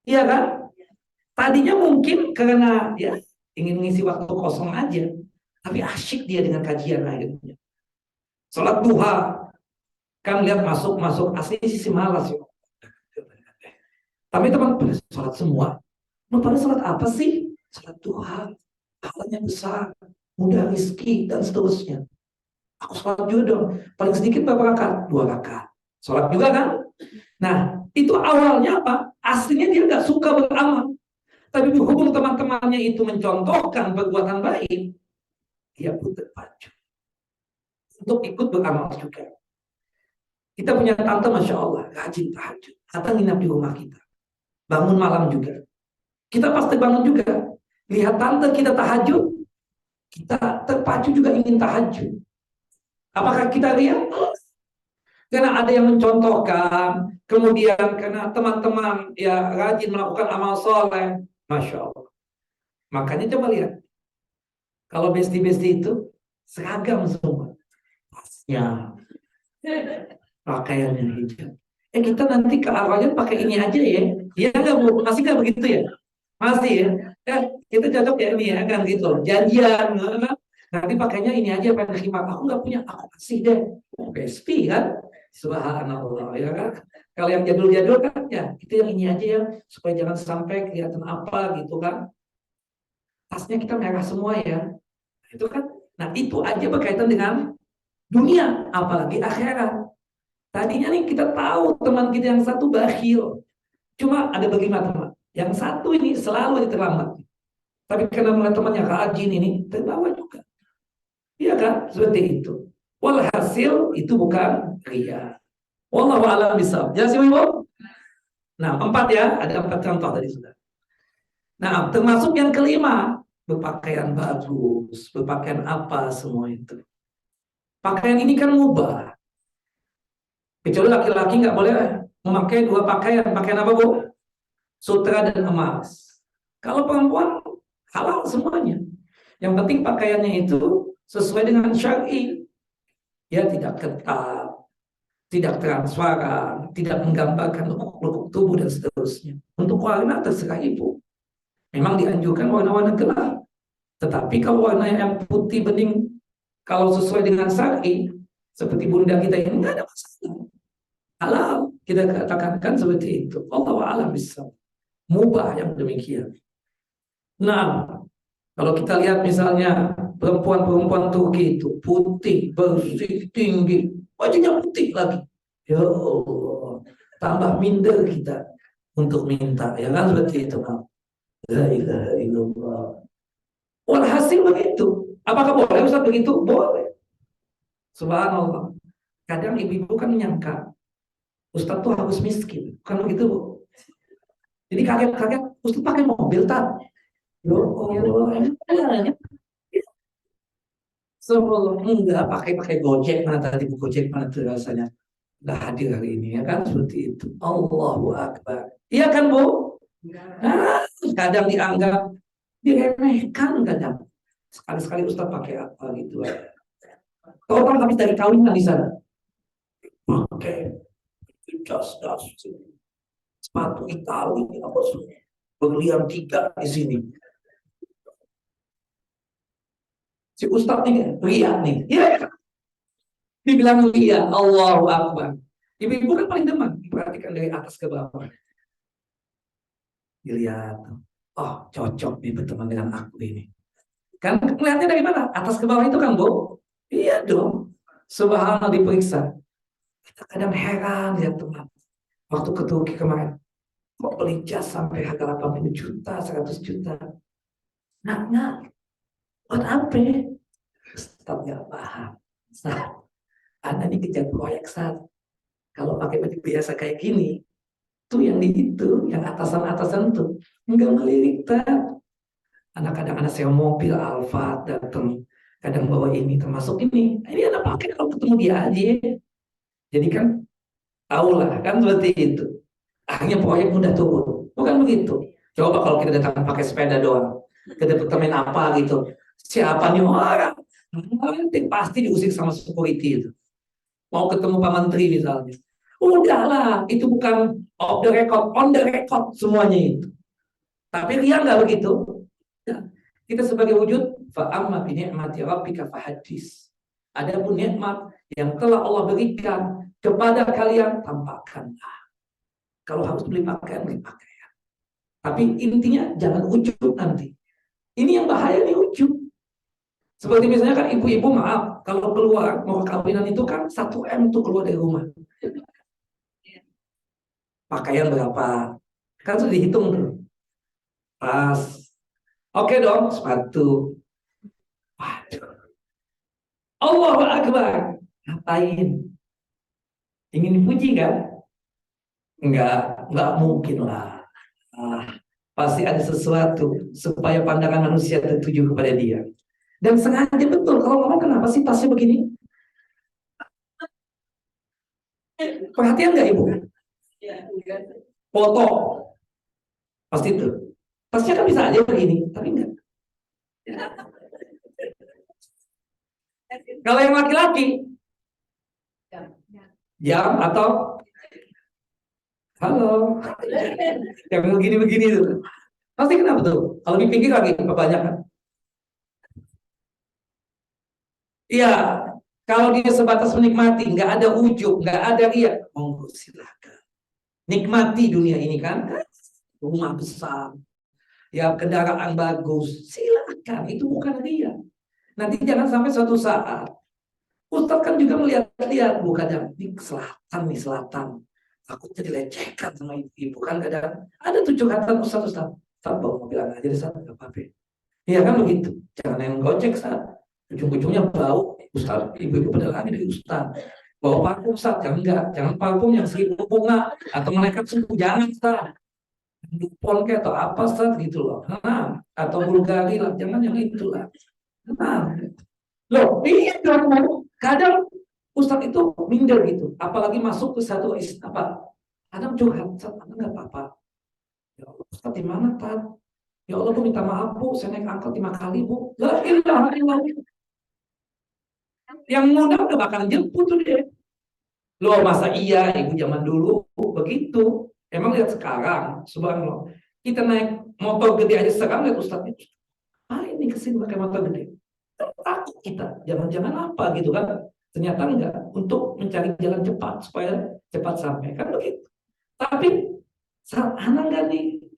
iya kan? Tadinya mungkin karena ya ingin mengisi waktu kosong aja, tapi asyik dia dengan kajian akhirnya. Sholat duha, kan lihat masuk asli sih malas ya. Tapi teman pada sholat semua. Mau pada sholat apa sih? Sholat duha, pahalanya besar, mudah rizki dan seterusnya. Aku sholat juga dong. Paling sedikit berapa rakaat? 2 rakaat. Sholat juga kan? Nah, itu awalnya apa? Aslinya dia nggak suka beramal. Tapi berhubung teman-temannya itu mencontohkan perbuatan baik, dia pun terpacu untuk ikut beramal juga. Kita punya tante Masya Allah, rajin tahajud. Datang nginap di rumah kita. Bangun malam juga. Kita pasti bangun juga. Lihat tante kita tahajud, kita terpacu juga ingin tahajud. Apakah kita lihat? Karena ada yang mencontohkan, kemudian karena teman-teman ya rajin melakukan amal soleh, Masya Allah. Makanya coba lihat, kalau besti-besti itu seragam semua, tasnya, pakaiannya hijab. Kita nanti ke Arroyo pakai ini aja ya. Iya nggak bu? Masih nggak begitu ya? Masih ya. Ya, kita cocok ya ini ya kan gitu. Janjian. Nanti pakainya ini aja pada khimar. Aku nggak punya, aku kasih deh. Bespi kan. Subhanallah ya kan. Kalau yang jadul-jadul kan ya itu yang ini aja ya supaya jangan sampai kelihatan apa gitu kan. Tasnya kita merah semua ya. Itu kan. Nah, itu aja berkaitan dengan dunia, apalagi akhirat. Tadinya nih kita tahu teman kita yang satu bakhil. Cuma ada bagaimana teman? Yang satu ini selalu terlambat. Tapi karena melihat temannya rajin ini, terbawa juga. Iya kan? Seperti itu. Walhasil itu bukan ria. Wallahu a'lam bishawab. Jelas Ibu? Nah, empat ya, ada empat contoh tadi sudah. Nah, termasuk yang kelima, berpakaian bagus, berpakaian apa semua itu. Pakaian ini kan mubah. Kecuali laki-laki nggak boleh memakai dua pakaian. Pakaian apa, Bu? Sutra dan emas. Kalau perempuan halal semuanya. Yang penting pakaiannya itu sesuai dengan syar'i. Ya tidak ketat, tidak transparan, tidak menggambarkan lekuk-lekuk tubuh dan seterusnya. Untuk warna terserah ibu. Memang dianjurkan warna-warna gelap. Tetapi kalau warna yang putih bening, kalau sesuai dengan syar'i, seperti bunda kita ini nggak ada masalah. Halal kita katakan kan seperti itu. Allah a'lam bishawab. Mubah yang demikian. Nah, kalau kita lihat misalnya perempuan-perempuan Turki itu putih, bersih, tinggi, wajahnya putih lagi. Ya Allah, tambah minder kita untuk minta, ya kan seperti itu. La ilaha illallah. Walhasil begitu. Apakah boleh Ustaz begitu? Boleh. Subhanallah. Kadang ibu-ibu kan menyangka Ustaz tuh harus miskin. Kan begitu, Bu. Jadi kaget-kaget, Ustaz pakai mobil tak? Ya Allah, sebelum enggak pakai Gojek mana tadi Bu Gojek mana tuh rasanya nggak hadir hari ini ya kan seperti itu. Allahu Akbar. Iya kan Bu? Nah, kadang dianggap diremehkan kadang. Sekali-sekali Ustaz pakai apa gitu. Kau orang habis dari kawinan di sana. Pakai jas-jas sepatu Itali apa sih? Berlian tiga di sini. Si Ustaz nih ria nih. Iya, dibilang ria. Allahu Akbar. Ibu-ibu kan paling demen diperhatikan dari atas ke bawah. Dilihat, oh cocok nih berteman dengan aku ini. Kan melihatnya dari mana? Atas ke bawah itu kan, Bu? Iya dong. Subhanallah diperiksa. Kita kadang heran lihat teman. Waktu ke Turki kemarin, kok beli jas sampai harga 80 juta, 100 juta. Nah, buat apa? Ustaz nggak paham. Ustaz, Anda ini kejar proyek, Ustaz. Kalau pakai baju biasa kayak gini, tuh yang di itu, yang atasan-atasan tuh, enggak melirik, tak. Anak-kadang anak sewa mobil Alfa datang, kadang bawa ini termasuk ini. Ini anak pakai kalau ketemu dia aja. Jadi kan tahu lah kan seperti itu. Akhirnya proyek mudah turun. Bukan begitu. Coba kalau kita datang pakai sepeda doang ke departemen apa gitu. Siapa nih orang? Nanti pasti diusir sama security itu. Mau ketemu Pak Menteri misalnya. Udahlah, itu bukan off the record, on the record semuanya itu. Tapi dia nggak begitu. Ya, kita sebagai wujud fa'amma bi ni'mati rabbika fahadis. Adapun nikmat yang telah Allah berikan kepada kalian tampakkanlah. Kalau harus beli pakaian. Tapi intinya jangan ujub nanti. Ini yang bahaya nih ujub. Seperti misalnya kan ibu-ibu maaf kalau keluar mau kawinan itu kan 1 M tuh keluar dari rumah. Pakaian berapa? Kan sudah dihitung dulu. Tas. Oke dong, sepatu. Waduh. Allahu Akbar. Ngapain? Ingin dipuji kan? Enggak mungkin lah. Ah, pasti ada sesuatu supaya pandangan manusia tertuju kepada dia. Dan sengaja betul kalau ngomong kenapa sih tasnya begini? Perhatian nggak Ibu? Foto. Pasti itu. Tasnya kan bisa aja begini, tapi enggak. Kalau yang laki-laki, jam atau halo, yang begini-begini itu. Pasti kenapa tuh? Kalau dipikir lagi kebanyakan. Iya, kalau dia sebatas menikmati, nggak ada ujub, nggak ada ria, monggo silakan. Nikmati dunia ini kan, rumah besar, ya kendaraan bagus, silakan. Itu bukan ria. Nanti jangan sampai suatu saat, Ustaz kan juga melihat-lihat, bukan yang di selatan nih selatan. Aku jadi lecehkan sama ibu kan kadang ada tuh curhatan Ustaz, Ustaz bawa mobil aja deh Ustaz, nggak apa-apa. Iya kan begitu. Jangan yang gojek saat ujung-ujungnya bau. Ustaz, ibu-ibu pada lagi dari Ustaz. Bawa parfum Ustaz, jangan enggak. Jangan parfum yang 1.000 bunga atau malaikat sembuh. Jangan Ustaz. Dupol kayak atau apa Ustaz gitu loh. Nah, atau Bulgari lah. Jangan yang itulah. Nah, loh, iya dong. Kadang Ustaz itu minder gitu. Apalagi masuk ke satu apa? Kadang curhat, Ustaz, enggak apa-apa. Ya Allah, Ustaz di mana, Tad? Ya Allah, Bu minta maaf, Bu. Saya naik angkot 5 kali, Bu. La ilaha illallah. Yang muda udah bakalan jemput tuh dia. Loh, masa iya ibu zaman dulu begitu? Emang lihat sekarang, subhanallah. Kita naik motor gede aja sekarang lihat Ustaznya. Ah, ini kesini pakai motor gede. Takut kita, jangan-jangan apa gitu kan? Ternyata enggak, untuk mencari jalan cepat supaya cepat sampai kan begitu. Tapi anak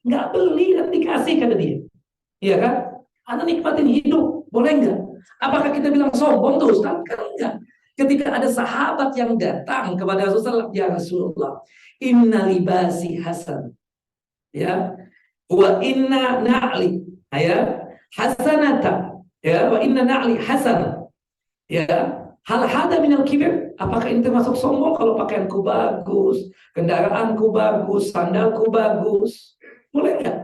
nggak beli dan dikasih kata dia. Iya kan? Anda nikmatin hidup, boleh nggak? Apakah kita bilang sombong tuh Ustaz? Kan enggak. Ketika ada sahabat yang datang kepada Rasulullah, ya Rasulullah, inna libasi hasan, ya, wa inna na'li, ya, hasanata, ya, wa inna na'li hasan, ya, hal hada minal kibir. Apakah ini termasuk sombong kalau pakaianku bagus, kendaraanku bagus, sandalku bagus? Boleh nggak?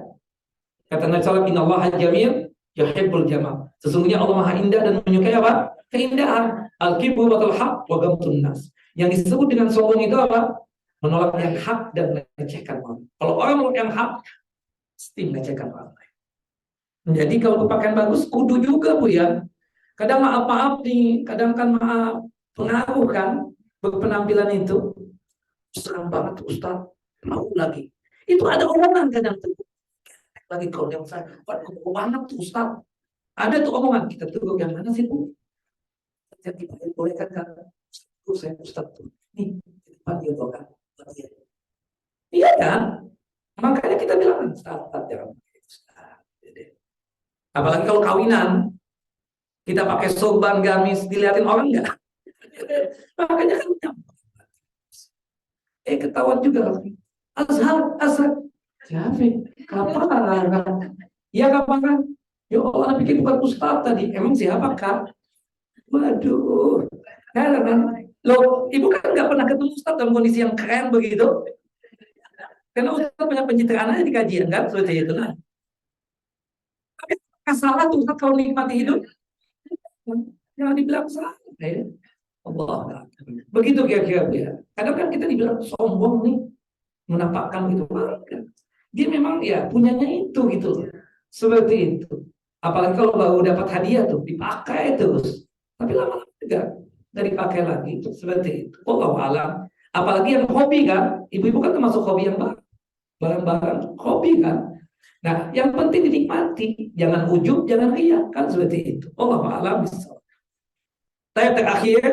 Kata Nabi SAW, Inna Allah jamil, yuhibbul jamal. Sesungguhnya Allah Maha Indah dan menyukai apa? Keindahan. Al-kibru batal haq wa gamtun nas. Yang disebut dengan sombong itu apa? Menolak yang hak dan melecehkan orang. Kalau orang menolak yang hak, pasti melecehkan orang lain. Jadi kalau pakaian bagus, kudu juga Bu ya. Kadang maaf-maaf nih, kadang kan maaf pengaruh kan berpenampilan itu. Serem banget Ustaz, mau lagi. Itu ada omongan kadang tuh. Lagi kalau yang saya, kok banget tuh Ustaz. Ada tuh omongan, kita tunggu yang mana sih Bu? Jadi boleh kan tuh saya Ustaz tuh. Nih, depan dia doakan. Iya kan? Makanya kita bilang Ustaz, jangan Ustaz. Apalagi kalau kawinan, kita pakai sorban gamis, dilihatin orang enggak? Makanya kan ketahuan juga lagi. Azhar. Siapa? Kapan? Ya kapan? Ya Allah, pikir bukan Ustaz tadi. Emang siapa Kak? Waduh. Kan? Loh, ibu kan nggak pernah ketemu Ustaz dalam kondisi yang keren begitu. Karena Ustaz banyak pencitraan aja di kajian kan, seperti itu lah. Tapi salah tuh Ustaz kalau nikmati hidup. Jangan dibilang salah. Ya. Allah. Begitu kira-kira ya. Kadang kan kita dibilang sombong nih, menampakkan gitu. Dia memang ya punyanya itu gitu. Seperti itu. Apalagi kalau baru dapat hadiah tuh dipakai terus. Tapi lama-lama juga dari dipakai lagi. Seperti itu. Wallahu alam. Apalagi yang hobi kan. Ibu-ibu kan termasuk hobi yang barang-barang hobi kan. Nah, yang penting dinikmati. Jangan ujub, jangan riak kan seperti itu. Wallahu alam. Saya terakhir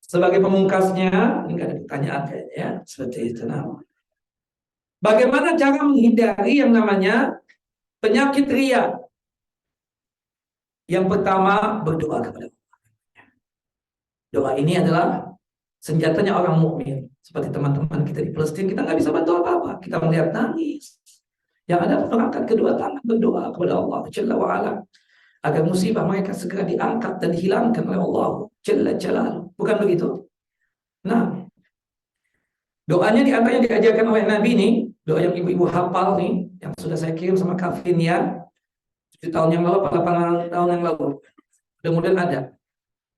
sebagai pemungkasnya, ini ada pertanyaan kayaknya seperti itu. Nah, bagaimana cara menghindari yang namanya penyakit ria? Yang pertama, berdoa kepada Allah. Doa ini adalah senjatanya orang mukmin. Seperti teman-teman kita di Palestina, kita nggak bisa bantu apa-apa. Kita melihat nangis. Yang ada mengangkat kedua tangan berdoa kepada Allah Jalla wa'ala, agar musibah mereka segera diangkat dan dihilangkan oleh Allah Jalla Jalal. Bukan begitu? Nah, doanya diantaranya diajarkan oleh Nabi ini, doa yang ibu-ibu hafal nih, yang sudah saya kirim sama Kavin ya, 7 tahun yang lalu, 8 tahun yang lalu. Mudah-mudahan ada.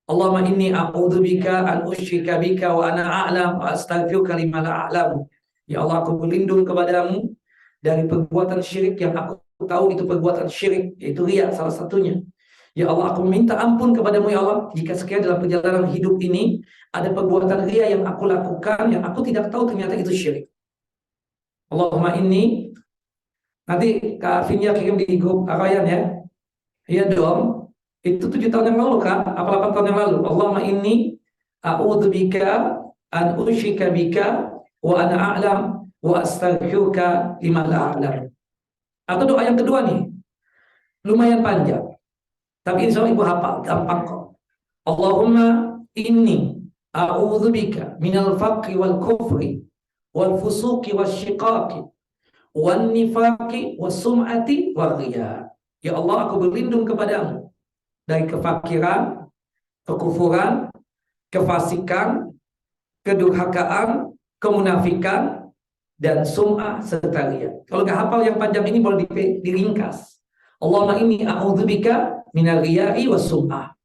Allahumma inni a'udzubika an usyrika bika wa ana a'lam wa astaghfiruka lima la a'lam. Ya Allah, aku berlindung kepadamu dari perbuatan syirik yang aku tahu itu perbuatan syirik, yaitu riya salah satunya. Ya Allah, aku minta ampun kepadamu ya Allah, jika sekiranya dalam perjalanan hidup ini ada perbuatan riya yang aku lakukan yang aku tidak tahu ternyata itu syirik. Allahumma inni Nanti Kak Arvinia kirim di grup Arayan ya. Iya dong. Itu 7 tahun yang lalu Kak, apa 8 tahun yang lalu. Allahumma inni a'udzubika an usyrika bika wa ana a'lam wa astaghfiruka lima la a'lam. Atau doa yang kedua nih, lumayan panjang. Tapi insya Allah ibu hafal, gampang kok. Allahumma inni a'udzubika minal faqri wal kufri wal fusuqi wal syiqaqi wan nifaqi was sum'ati wal riya. Ya Allah, aku berlindung kepadamu dari kefakiran, kekufuran, kefasikan, kedurhakaan, kemunafikan, dan sum'ah serta riya. Kalau nggak hafal yang panjang ini boleh diringkas. Allahumma inni a'udzubika minal riya'i was sum'ah.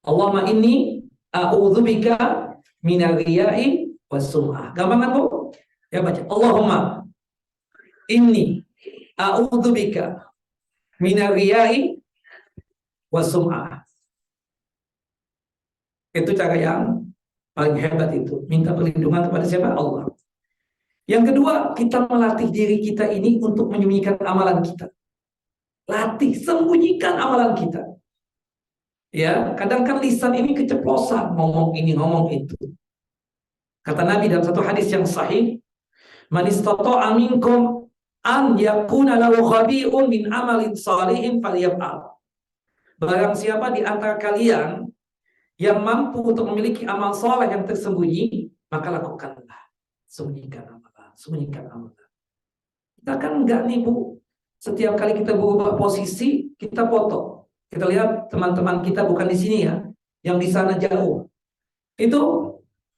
Allahumma inni a'udzubika minal riya'i was sum'ah. Gampang kan Bu? Ya baca. Allahumma inni a'udzubika minal riya'i was sum'ah. Itu cara yang paling hebat itu. Minta perlindungan kepada siapa? Allah. Yang kedua, kita melatih diri kita ini untuk menyembunyikan amalan kita. Latih, sembunyikan amalan kita. Ya, kadang kan lisan ini keceplosan, ngomong ini, ngomong itu. Kata Nabi dalam satu hadis yang sahih, "Man istata'a minkum an yakuna lahu khabi'un min amalin salihin falyaf'al." Barang siapa di antara kalian yang mampu untuk memiliki amal soleh yang tersembunyi, maka lakukanlah. Sembunyikan amalan, sembunyikan amalan. Kita kan enggak nih Bu, setiap kali kita berubah posisi, kita foto. Kita lihat teman-teman kita bukan di sini ya, yang di sana jauh. Itu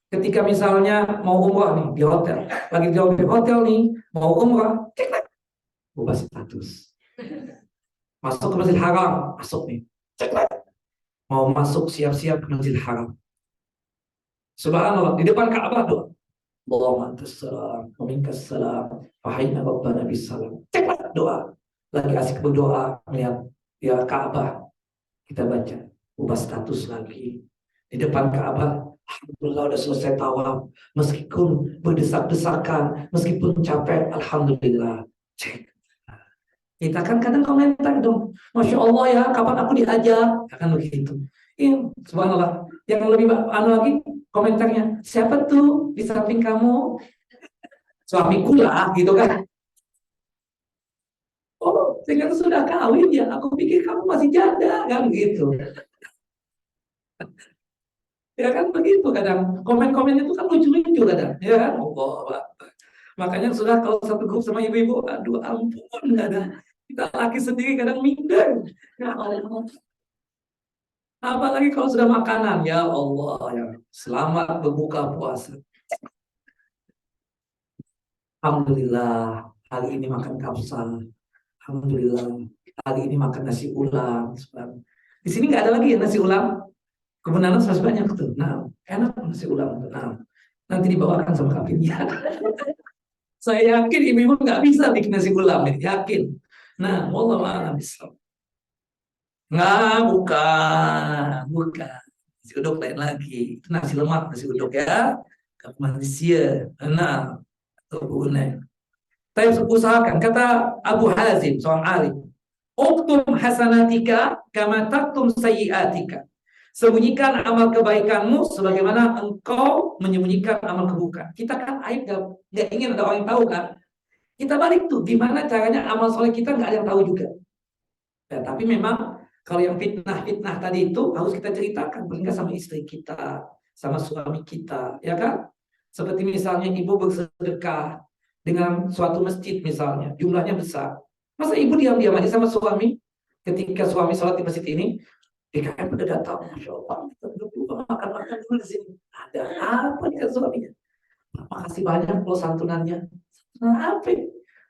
ketika misalnya mau umrah nih di hotel, lagi jauh di hotel nih, mau umrah, cek, ubah status. Masuk ke Masjid Haram, masuk nih, cek, mau masuk siap-siap ke Masjid Haram. Subhanallah, di depan Ka'bah doa. Allahumma antas salam, wa minkas salam, wa hayna rabbana bis salam. Ceklah doa. Lagi asik berdoa melihat ya Ka'bah. Kita baca, ubah status lagi. Di depan Ka'bah, alhamdulillah udah selesai tawaf. Meskipun berdesak-desakan, meskipun capek, alhamdulillah. Cek. Kita kan kadang komentar dong, Masya Allah ya, kapan aku diajak? Kan begitu. Iya, subhanallah. Yang lebih lagi komentarnya, siapa tuh di samping kamu? Suamiku lah, gitu kan. Oh, dengan sudah kawin ya, aku pikir kamu masih janda, kan gitu. Ya kan begitu kadang. Komen-komen itu kan lucu-lucu kadang. Ya kan? Allah. Makanya sudah kalau satu grup sama ibu-ibu, aduh ampun, nggak ada. Kita laki sendiri kadang minder. Ya Allah. Apalagi kalau sudah makanan, ya Allah, ya selamat berbuka puasa. Alhamdulillah, hari ini makan kapsa. Alhamdulillah, hari ini makan nasi ulam. Di sini nggak ada lagi ya nasi ulam. Kebenaran masih banyak tuh. Nah, enak nasi ulam. Nah, nanti dibawakan sama kambing. Ya. Saya yakin ibu-ibu nggak bisa bikin nasi ulam, yakin. Nah, wallahu a'lam bishawab. Nggak, bukan. Nasi uduk lain lagi. Itu nasi lemak, nasi uduk ya. Kalau manusia, nah, atau bunai. Tapi usahakan, kata Abu Hazim, seorang alim. Uktum hasanatika kama taktum sayyiatika. Sembunyikan amal kebaikanmu sebagaimana engkau menyembunyikan amal keburukan. Kita kan aib nggak ingin ada orang yang tahu kan. Kita balik tuh, gimana caranya amal soleh kita nggak ada yang tahu juga. Ya, tapi memang kalau yang fitnah-fitnah tadi itu harus kita ceritakan, paling nggak sama istri kita, sama suami kita, ya kan? Seperti misalnya ibu bersedekah dengan suatu masjid misalnya, jumlahnya besar. Masa ibu diam-diam aja sama suami? Ketika suami sholat di masjid ini, DKM udah datang, Masya Allah, kita duduk makan-makan dulu di sini. Ada apa nih suaminya? Makasih banyak loh santunannya. Santunan apa?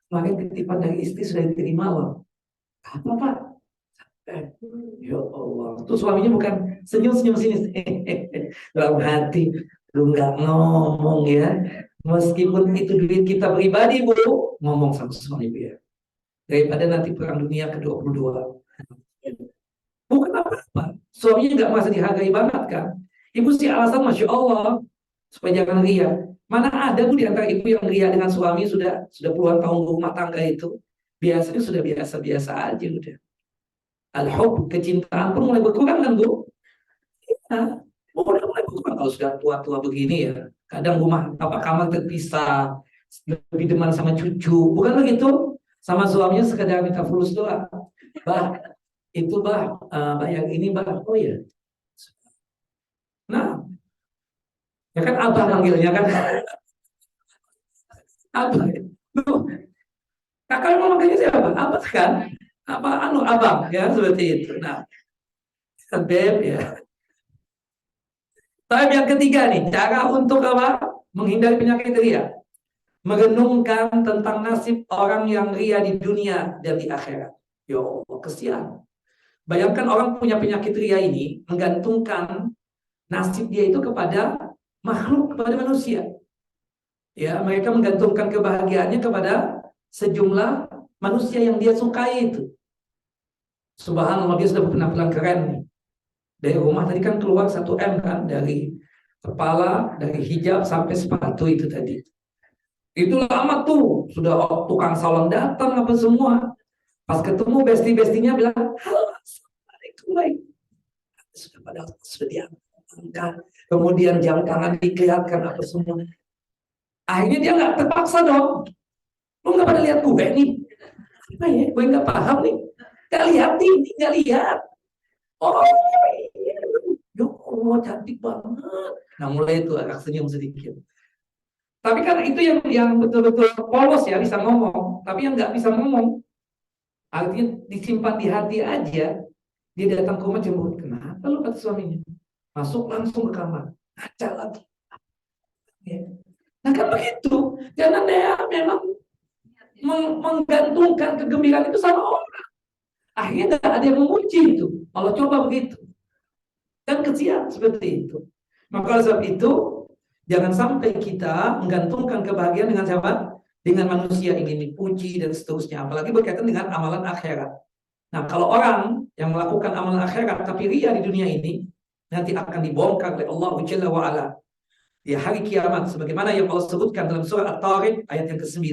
Kemarin titipan dari istri sudah diterima loh. Apa Pak? Ya Allah, tuh suaminya bukan senyum-senyum sini dalam hati, lu nggak ngomong ya, meskipun itu duit kita pribadi Bu, ngomong sama suami ya, daripada nanti perang dunia ke-22. Bukan apa-apa, suaminya nggak merasa dihargai banget kan, ibu sih alasan Masya Allah supaya jangan ria. Mana ada Bu di antara ibu yang ria dengan suami sudah puluhan tahun rumah tangga itu, biasanya sudah biasa-biasa aja udah. Al-hub, kecintaan pun mulai berkurang kan Bu? Nah, udah mulai berkurang kalau sudah tua-tua begini ya. Kadang rumah apa kamar terpisah, lebih deman sama cucu, bukan begitu? Sama suaminya sekedar minta fulus doang. Bah, itu bah yang ini bah, oh ya. Nah, ya kan abah manggilnya kan, abah. Loh, kakak mau manggilnya siapa? Abah kan? Apa anu abang ya seperti itu. Nah, beb ya. Tapi yang ketiga nih, cara untuk apa? Menghindari penyakit ria. Merenungkan tentang nasib orang yang ria di dunia dan di akhirat. Ya Allah, kesian. Bayangkan orang punya penyakit ria ini menggantungkan nasib dia itu kepada makhluk, kepada manusia. Ya, mereka menggantungkan kebahagiaannya kepada sejumlah manusia yang dia sukai itu. Subhanallah, dia sudah penampilan keren nih. Dari rumah tadi kan keluar 1 M kan, dari kepala, dari hijab sampai sepatu itu tadi. Itu lama tuh, sudah tukang salon datang apa semua. Pas ketemu besti-bestinya bilang, halo, assalamualaikum, baik. Sudah diangkat. Kemudian jam tangan dikelihatan apa semua. Akhirnya dia nggak terpaksa dong. Lu nggak pada lihat gue nih? Apa ya? Gue nggak paham nih. Nggak lihat nih, nggak lihat. Oh, iya. Ya Allah, cantik banget. Nah, mulai itu agak senyum sedikit. Tapi kan itu yang betul-betul polos ya, bisa ngomong. Tapi yang nggak bisa ngomong, artinya disimpan di hati aja. Dia datang ke rumah cemburu. Kenapa lu kata suaminya? Masuk langsung ke kamar. Ngaca lagi. Ya. Nah kan begitu. Karena dia memang menggantungkan kegembiraan itu sama orang. Akhirnya nggak ada yang memuji itu. Allah coba begitu. Dan kesian seperti itu. Maka oleh sebab itu, jangan sampai kita menggantungkan kebahagiaan dengan siapa? Dengan manusia ingin dipuji dan seterusnya. Apalagi berkaitan dengan amalan akhirat. Nah, kalau orang yang melakukan amalan akhirat tapi ria di dunia ini, nanti akan dibongkar oleh Allah Jalla wa'ala di hari kiamat. Sebagaimana yang Allah sebutkan dalam surah At-Tariq ayat yang ke-9.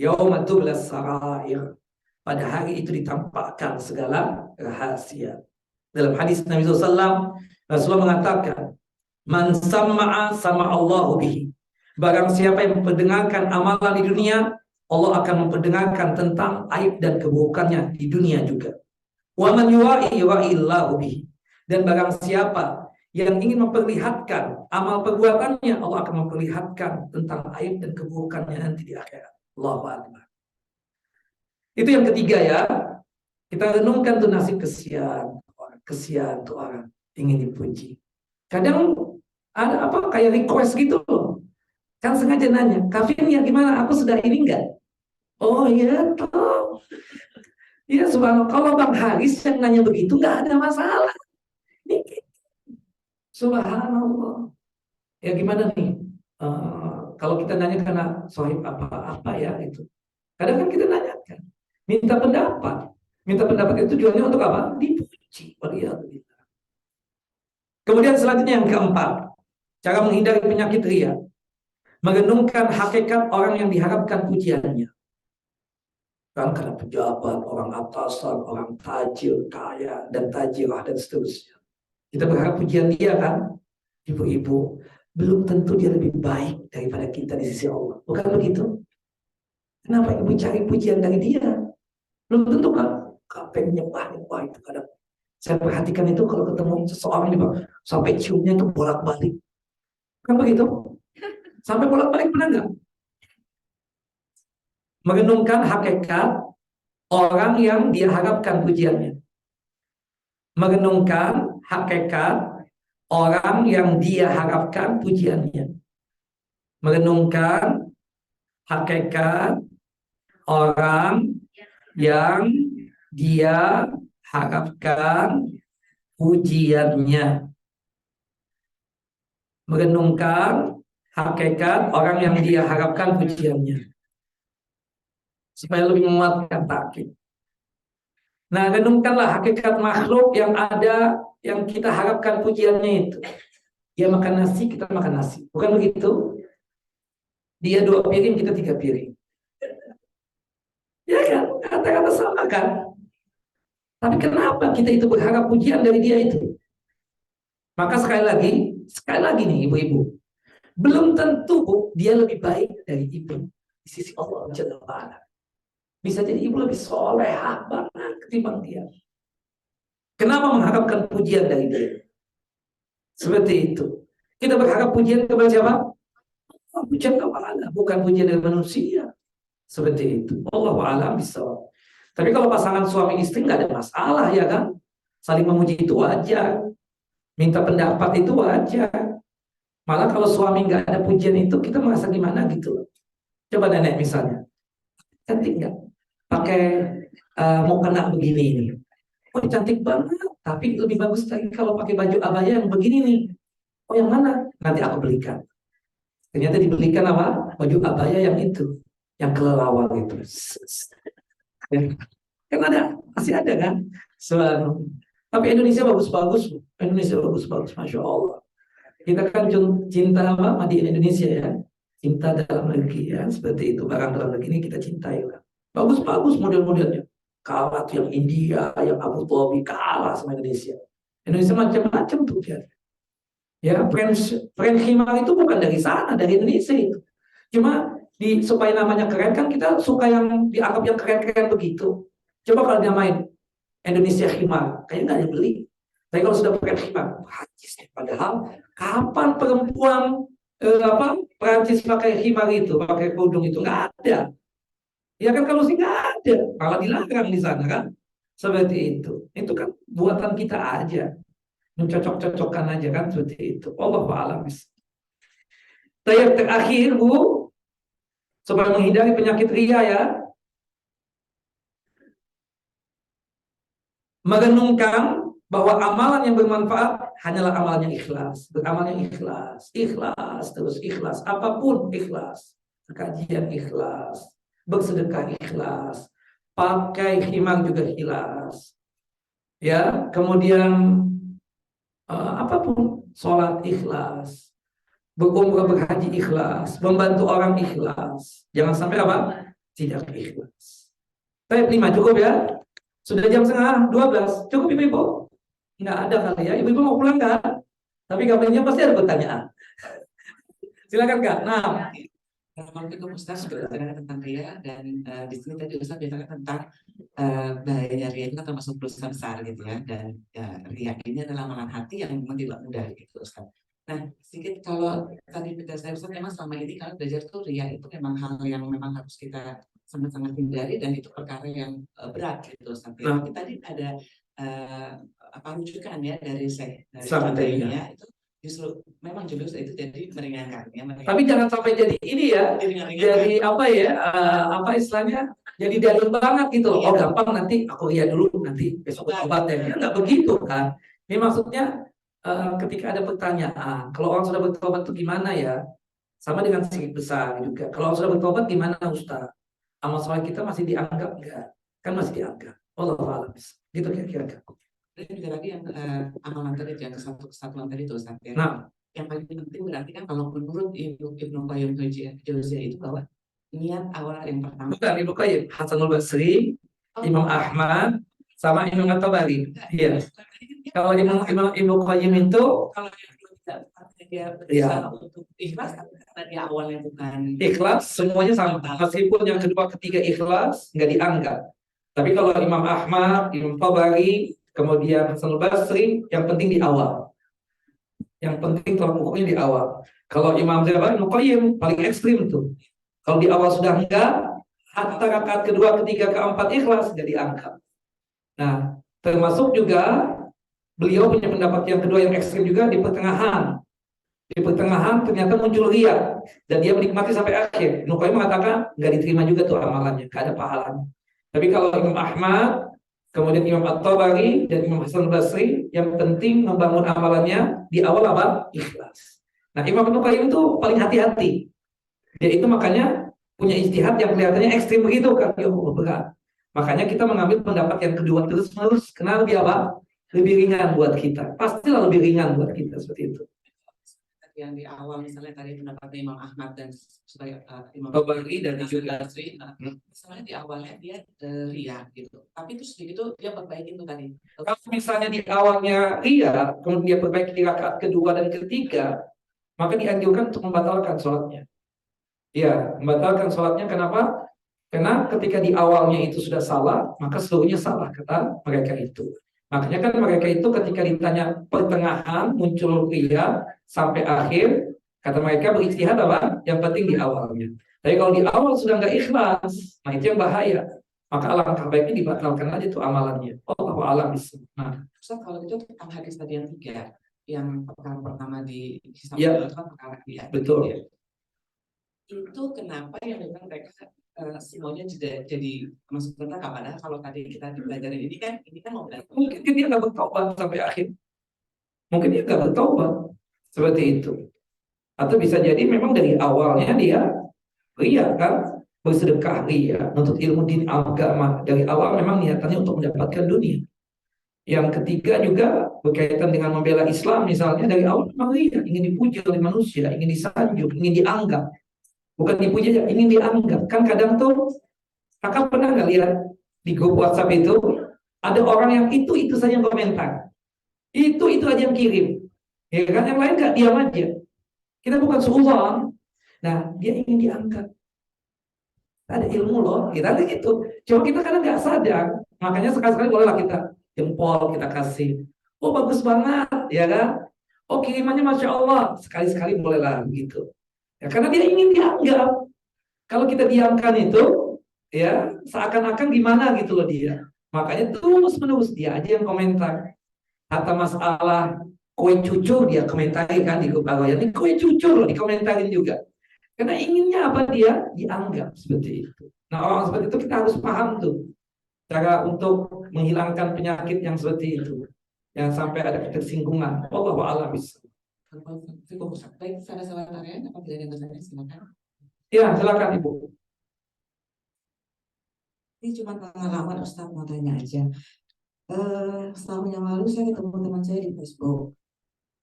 Yauma tublas sarair. Pada hari itu ditampakkan segala rahasia. Dalam hadis Nabi SAW, Rasulullah mengatakan, Man sama'a sama Allahu bihi. Barang siapa yang memperdengarkan amalan di dunia, Allah akan memperdengarkan tentang aib dan keburukannya di dunia juga. Wa man yuwa'i yuwa'illahu bihi. Dan barang siapa yang ingin memperlihatkan amal perbuatannya, Allah akan memperlihatkan tentang aib dan keburukannya nanti di akhirat. Allahu Akbar. Itu yang ketiga ya. Kita renungkan tuh nasib kesian tuh orang ingin dipuji. Kadang ada apa kayak request gitu loh. Kan sengaja nanya, Kavin ya gimana? Aku sudah ini enggak? Oh iya toh. Iya subhanallah. Kalau Bang Haris yang nanya begitu nggak ada masalah. Ini subhanallah. Ya gimana nih? Kalau kita nanya karena sohib apa ya itu. Kadang kan kita nanyakan, minta pendapat. Minta pendapat itu tujuannya untuk apa? Dipuji. Waliyadzubillah. Kemudian selanjutnya yang keempat, cara menghindari penyakit ria. Merenungkan hakikat orang yang diharapkan pujiannya. Kan karena pejabat, orang atasan, orang tajir, kaya, dan tajirah, dan seterusnya. Kita berharap pujian dia kan? Ibu-ibu, belum tentu dia lebih baik daripada kita di sisi Allah. Bukan begitu? Kenapa ibu cari pujian dari dia? Belum tentu kan? Kapan nyembah itu kadang. Saya perhatikan itu kalau ketemu seseorang juga sampai ciumnya itu bolak-balik. Kan begitu? Sampai bolak-balik pernah nggak? Merenungkan hakikat orang yang dia harapkan pujiannya. Merenungkan hakikat orang yang dia harapkan pujiannya. Merenungkan hakikat orang yang dia harapkan pujiannya. Merenungkan hakikat orang yang dia harapkan pujiannya. Supaya lebih menguatkan takkid. Nah, renungkanlah hakikat makhluk yang ada, yang kita harapkan pujiannya itu. Dia makan nasi, kita makan nasi. Bukan begitu? Dia 2 piring, kita 3 piring. Ya kan? Kata-kata sama kan? Tapi kenapa kita itu berharap pujian dari dia itu? Maka sekali lagi nih ibu-ibu, belum tentu dia lebih baik dari ibu di sisi Allah Jalla wa'ala. Bisa jadi ibu lebih solehah banget ketimbang dia. Kenapa mengharapkan pujian dari dia? Seperti itu. Kita berharap pujian kepada siapa? Oh, pujian kepada Allah, bukan pujian dari manusia. Seperti itu. Wallahu a'lam bishawab. Tapi kalau pasangan suami istri nggak ada masalah ya kan? Saling memuji itu wajar. Minta pendapat itu wajar. Malah kalau suami nggak ada pujian itu kita merasa gimana gitu loh. Coba nenek misalnya, cantik nggak? Pakai mau kena begini ini. Oh cantik banget, tapi lebih bagus lagi kalau pakai baju abaya yang begini nih. Oh yang mana? Nanti aku belikan. Ternyata dibelikan apa? Baju abaya yang itu, yang kelelawar itu. Kan ada, masih ada kan? Tapi Indonesia bagus-bagus, Masya Allah. Kita kan cinta apa? Made in Indonesia ya, cinta dalam negeri ya, seperti itu. Barang dalam negeri ini kita cintai lah. Bagus-bagus model-modelnya. Kalah yang India, yang Abu Dhabi kalah sama Indonesia. Indonesia macam-macam tuh ya. Ya, French Himar itu bukan dari sana, dari Indonesia itu. Cuma supaya namanya keren kan kita suka yang dianggap yang keren-keren begitu. Coba kalau namain Indonesia Himar, kayaknya nggak ada yang beli. Tapi kalau sudah pakai himar, Prancis. Padahal kapan perempuan Prancis pakai himar itu, pakai kerudung itu nggak ada. Ya kan kalau sih nggak ada, malah dilarang di sana kan. Seperti itu. Itu kan buatan kita aja, mencocok-cocokkan aja kan seperti itu. Allahu a'lam. Terakhir Bu, supaya menghindari penyakit ria ya, merenungkan bahwa amalan yang bermanfaat hanyalah amalan yang ikhlas. Beramal yang ikhlas, terus ikhlas, apapun ikhlas. Kajian ikhlas, bersedekah ikhlas, pakai khimar juga ikhlas. Ya, kemudian apapun, sholat ikhlas, berumrah berhaji ikhlas, membantu orang ikhlas. Jangan sampai apa? Tidak ikhlas. Baik, 5 cukup ya? Sudah jam 11:30, cukup ibu-ibu? Nggak ada kali ya, ibu-ibu mau pulang nggak? Tapi kabarnya pasti ada pertanyaan. Silakan Kak. Nah, kalau itu Ustaz berbicara tentang ria dan di sini tadi Ustaz bicara tentang bahaya ria itu kan termasuk dosa besar gitu ya, dan ria ini adalah amalan hati yang memang tidak mudah gitu Ustaz. Nah, sedikit kalau tadi saya Ustaz memang selama ini kalau belajar tuh ria itu memang hal yang memang harus kita sangat-sangat hindari dan itu perkara yang berat gitu Ustaz. Tapi tadi ada rujukan ya dari saya itu justru memang jurus itu jadi meringankan ya, tapi jangan sampai jadi ini ya, jadi apa ya, istilahnya jadi dalam banget gitu loh. Oh gampang, nanti aku dulu, nanti besok obat ya, nggak begitu kan. Ini maksudnya ketika ada pertanyaan, kalau orang sudah bertobat itu gimana ya, sama dengan sikit besar juga. Kalau orang sudah bertobat gimana Ustaz, amal soleh kita masih dianggap enggak? Kan masih dianggap. Wallahu a'lam. Gitu kira-kira. Dan juga lagi yang amalan tadi yang kesatuan tadi itu Ustaz ya. Nah, yang paling penting berarti kan kalau menurut Ibnu Qayyim Jauziyah itu bahwa niat awal yang pertama. Bukan Ibnu Qayyim, Hasanul Basri, Imam Ahmad, sama Imam At-Tabari. Iya. Kalau Ibnu Qayyim itu kalau dia berusaha untuk ikhlas karena dia awalnya bukan ikhlas, semuanya sama. Meskipun yang kedua ketiga ikhlas nggak dianggap. Tapi kalau Imam Ahmad, Imam Tabari, kemudian Hasanul Basri, yang penting di awal. Yang penting tolak ukurnya di awal. Kalau Imam Ibnu Qayyim paling ekstrim tuh. Kalau di awal sudah enggak, hatta rakaat kedua, ketiga, keempat ikhlas nggak diangkat. Nah, termasuk juga beliau punya pendapat yang kedua yang ekstrim juga di pertengahan. Di pertengahan ternyata muncul ria dan dia menikmati sampai akhir. Ibnu Qayyim mengatakan nggak diterima juga tuh amalannya, nggak ada pahalanya. Tapi kalau Imam Ahmad, kemudian Imam At-Tabari dan Imam Hasan Basri, yang penting membangun amalannya di awal apa? Ikhlas. Nah, Imam Ibnu Qayyim itu paling hati-hati. Dia itu makanya punya ijtihad yang kelihatannya ekstrim begitu kan, ya berat. Makanya kita mengambil pendapat yang kedua terus-menerus. Kenapa lebih apa? Lebih ringan buat kita. Pastilah lebih ringan buat kita seperti itu. yang di awal misalnya tadi pendapatnya Imam Ahmad dan sebagai Imam Tabari dan juga Basri, misalnya di awalnya dia ria gitu, tapi terus begitu dia perbaikin tuh tadi. Kalau misalnya di awalnya ria, kemudian dia perbaiki di rakaat kedua dan ketiga, maka dianjurkan untuk membatalkan sholatnya. Ya, membatalkan sholatnya. Kenapa? Karena ketika di awalnya itu sudah salah, maka seluruhnya salah, kata mereka itu. Makanya kan mereka itu ketika ditanya pertengahan muncul ria sampai akhir, kata mereka berijtihad apa? Yang penting di awalnya. Tapi kalau di awal sudah nggak ikhlas, nah itu yang bahaya. Maka alangkah baiknya dibatalkan aja tuh amalannya. Allahu a'lam bishawab. Nah, Ustaz, kalau itu tentang hadis tadi yang 3, yang perkara pertama di kisah ya, itu kan perkara ria. betul. Ya. Itu kenapa yang memang mereka semuanya jadi masuk neraka, padahal kalau tadi kita dipelajarin ini kan mau Mungkin dia nggak bertobat sampai akhir. Mungkin dia nggak bertobat seperti itu. Atau bisa jadi memang dari awalnya dia ria kan, bersedekah ria, menuntut ilmu din agama dari awal memang niatannya untuk mendapatkan dunia. Yang ketiga juga berkaitan dengan membela Islam misalnya dari awal memang ria, ingin dipuji oleh manusia, ingin disanjung, ingin dianggap. Bukan dipuji aja, ingin dianggap. Kan kadang tuh kakak pernah nggak lihat di grup WhatsApp itu ada orang yang itu saja yang komentar, itu aja yang kirim, ya kan, yang lain nggak, diam aja. Kita bukan suudzon. Nah, dia ingin diangkat. Ada ilmu loh, kita ada gitu. Cuma kita kadang nggak sadar. Makanya sekali-sekali bolehlah kita jempol kita kasih. Oh bagus banget, ya kan? Oh kirimannya masya Allah. Sekali-sekali bolehlah gitu. Ya, karena dia ingin dianggap. Kalau kita diamkan itu, ya seakan-akan gimana gitu loh dia. Makanya terus menerus dia aja yang komentar. Atau masalah kue cucur dia komentari kan di grup awalnya. Ini kue cucur loh dikomentarin juga. Karena inginnya apa, dia dianggap seperti itu. Nah orang seperti itu kita harus paham tuh cara untuk menghilangkan penyakit yang seperti itu. Yang sampai ada ketersinggungan. Wallahu a'lam bishawab. Baik, ada sahabat apa tidak ada yang bertanya, silakan. Ya silakan Ibu. Ini cuma pengalaman Ustaz, mau tanya aja. Setahun yang lalu saya ketemu teman saya di Facebook.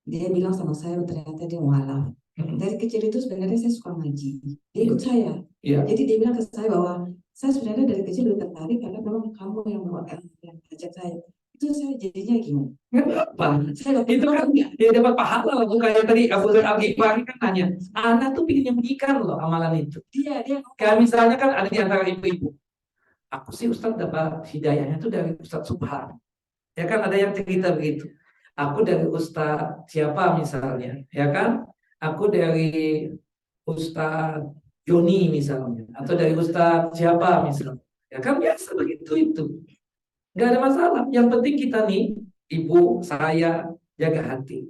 Dia bilang sama saya ternyata dia mualaf. Dari kecil itu sebenarnya saya suka ngaji. Dia ikut saya. Ya. Jadi dia bilang ke saya bahwa saya sebenarnya dari kecil udah tertarik karena memang kamu yang ajak saya. Itu saya jadinya gimana? Kenapa? Itu kan dia dapat pahala loh. Kayak tadi Abu Dzar Al-Ghifari kan nanya, anak tuh pinginnya menikah loh amalan itu. Dia Kayak misalnya kan ada di antara ibu-ibu. Aku sih Ustadz dapat hidayahnya tuh dari Ustadz Subhan. Ya kan ada yang cerita begitu. Aku dari Ustadz siapa misalnya, ya kan? Aku dari Ustadz Joni misalnya, atau dari Ustadz siapa misalnya. Ya kan biasa begitu itu. Nggak ada masalah. Yang penting kita nih, ibu, saya, jaga hati.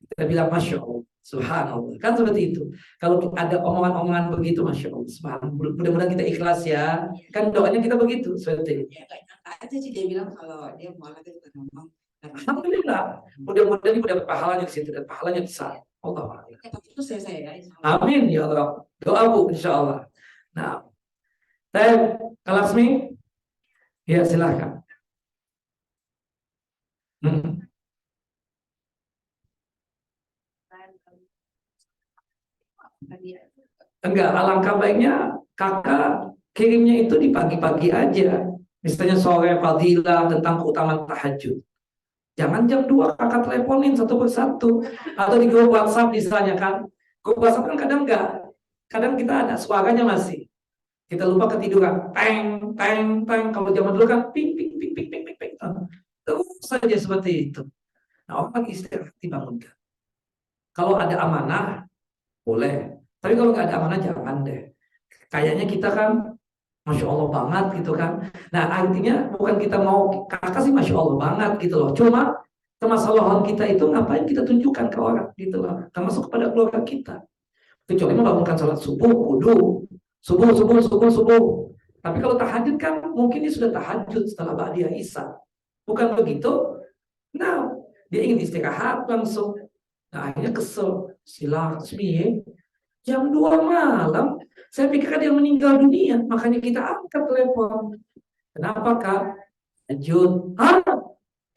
Kita bilang Masya Allah, Subhanallah. Kan seperti itu. Kalau ada omongan-omongan begitu, Masya Allah, Subhanallah. Mudah-mudahan kita ikhlas ya. Kan doanya kita begitu. Seperti itu. ya nggak nyangka aja sih dia bilang kalau dia mualaf itu kan ngomong. Alhamdulillah. Mudah-mudahan ibu dapat pahalanya di situ. Dan pahalanya besar. Allah. Ya, tapi itu saya ya. Insya Allah. Amin ya Allah. Doa Bu, insya Allah. Nah, saya Kalaksmi, ya silahkan. Enggak, alangkah baiknya kakak kirimnya itu di pagi-pagi aja. Misalnya sore fadilah tentang keutamaan tahajud. Jangan jam 2 kakak teleponin satu persatu. Atau di grup WhatsApp misalnya kan. Grup WhatsApp kan kadang enggak. Kadang kita ada suaranya masih. Kita lupa ketiduran. Teng, teng, teng. Kalau zaman dulu kan ping, ping, ping, ping, ping, ping, ping. Terus saja seperti itu. Nah orang lagi istirahat dibangunkan. Kalau ada amanah, boleh. Tapi kalau nggak ada amanah jangan deh. Kayaknya kita kan Masya Allah banget gitu kan. Nah artinya bukan kita mau kakak sih Masya Allah banget gitu loh. Cuma kemasalahan kita itu ngapain kita tunjukkan ke orang gitu loh. Termasuk kepada keluarga kita. Kecuali membangunkan sholat subuh, wudu. Subuh. Tapi kalau tahajud kan mungkin dia sudah tahajud setelah Ba'diyah Isya. Bukan begitu? Nah, dia ingin istirahat langsung. Nah akhirnya kesel. Silakan jam 2 malam, saya pikirkan dia meninggal dunia, makanya kita angkat telepon. Kenapa Kak? Lanjut.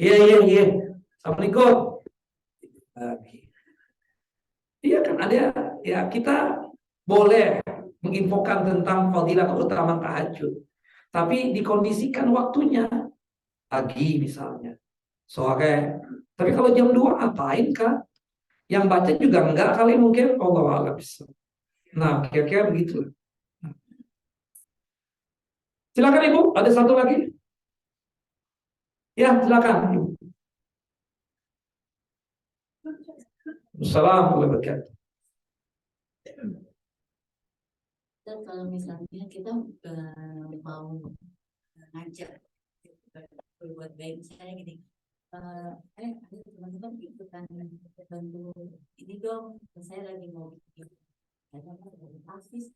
Iya. Assalamualaikum. Iya kan ada ya, kita boleh menginfokan tentang fadilah keutamaan tahajud, tapi dikondisikan waktunya pagi misalnya, sore. Tapi kalau jam 2 ngapain Kak? Yang baca juga enggak kali mungkin, Allah a'lam. Nah, kira-kira begitu. Silakan Ibu, ada satu lagi? Ya, silakan Ibu. Assalamualaikum warahmatullahi wabarakatuh. Dan kalau misalnya kita mau ngajak berbuat baik, misalnya gini, ada teman-teman ikutan bantu ini dong, saya lagi mau bikin artis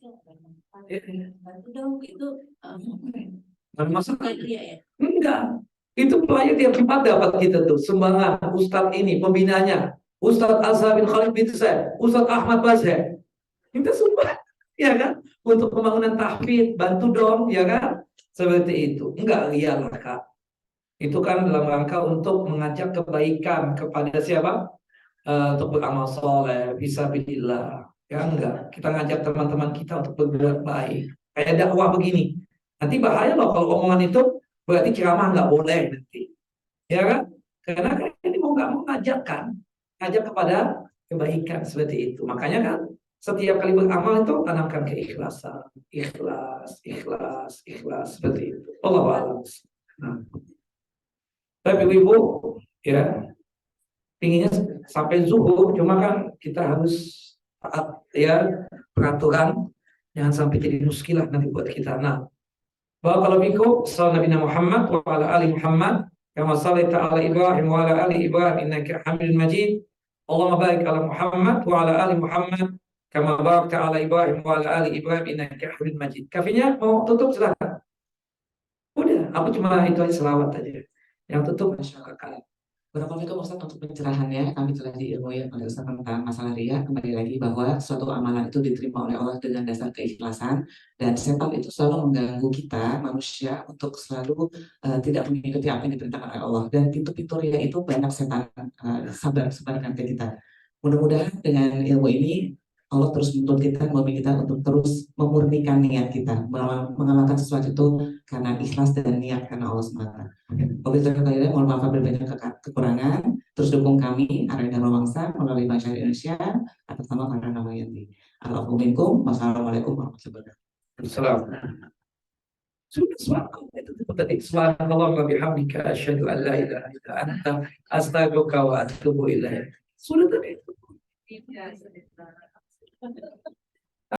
bantu dong, itu Masalah dia ya. enggak. Itu pelayan tiap Jumat dapat kita tuh sumbangan Ustadz ini pembinanya, Ustadz Azhar bin Khalid bin Zaid, Ustadz Ahmad Bazhar. Kita sumbang, ya kan? Untuk pembangunan tahfidz, bantu dong, ya kan? Seperti itu. Enggak ria lah Kak. Itu kan dalam rangka untuk mengajak kebaikan kepada siapa? Untuk beramal soleh, fisabilillah. Ya enggak. Kita ngajak teman-teman kita untuk berbuat baik. Kayak dakwah begini. Nanti bahaya loh kalau omongan itu berarti ceramah nggak boleh nanti. Ya kan? Karena kan ini mau nggak mau ngajak kepada kebaikan seperti itu. Makanya kan setiap kali beramal itu tanamkan keikhlasan, ikhlas seperti itu. Allah a'lam. Nah, tapi ibu ya pinginnya sampai zuhur, cuma kan kita harus taat ya peraturan, jangan sampai jadi muskilah nanti buat kita. Nah, barakallahu fikum, sallallahu Nabi Muhammad wa ala ali Muhammad kama shallaita ala Ibrahim wa ala ali Ibrahim innaka Hamidum Majid. Allahumma barik ala Muhammad wa ala ali Muhammad kama barakta ala Ibrahim wa ala ali Ibrahim innaka Hamidum Majid. Kafinya mau tutup silakan. Udah, aku cuma itu aja, selawat aja. Yang tutup masyarakat. Barakallahu Ustaz untuk pencerahannya. Kami telah diilmui oleh Ustaz tentang masalah riya. Kembali lagi bahwa suatu amalan itu diterima oleh Allah dengan dasar keikhlasan, dan setan itu selalu mengganggu kita manusia untuk selalu tidak mengikuti apa yang diperintahkan oleh Allah, dan pintu-pintu riya itu banyak setan sebarkan ke kita. Mudah-mudahan dengan ilmu ini Allah terus menuntut kita, membimbing kita untuk terus memurnikan niat kita, mengamalkan sesuatu itu karena ikhlas dan niat karena Allah semata. Wabillahi taufiq, mohon maaf apabila banyak kekurangan. Terus dukung kami Arena Rawangsa melalui Bank Syariah Indonesia atas nama Farhan Ramayanti. Wassalamualaikum warahmatullahi wabarakatuh. Assalamualaikum. Sudah tadi. Subhanallah wa bihamdika asyhadu an la ilaha illa anta astaghfiruka wa atubu ilaik. Sudah tadi.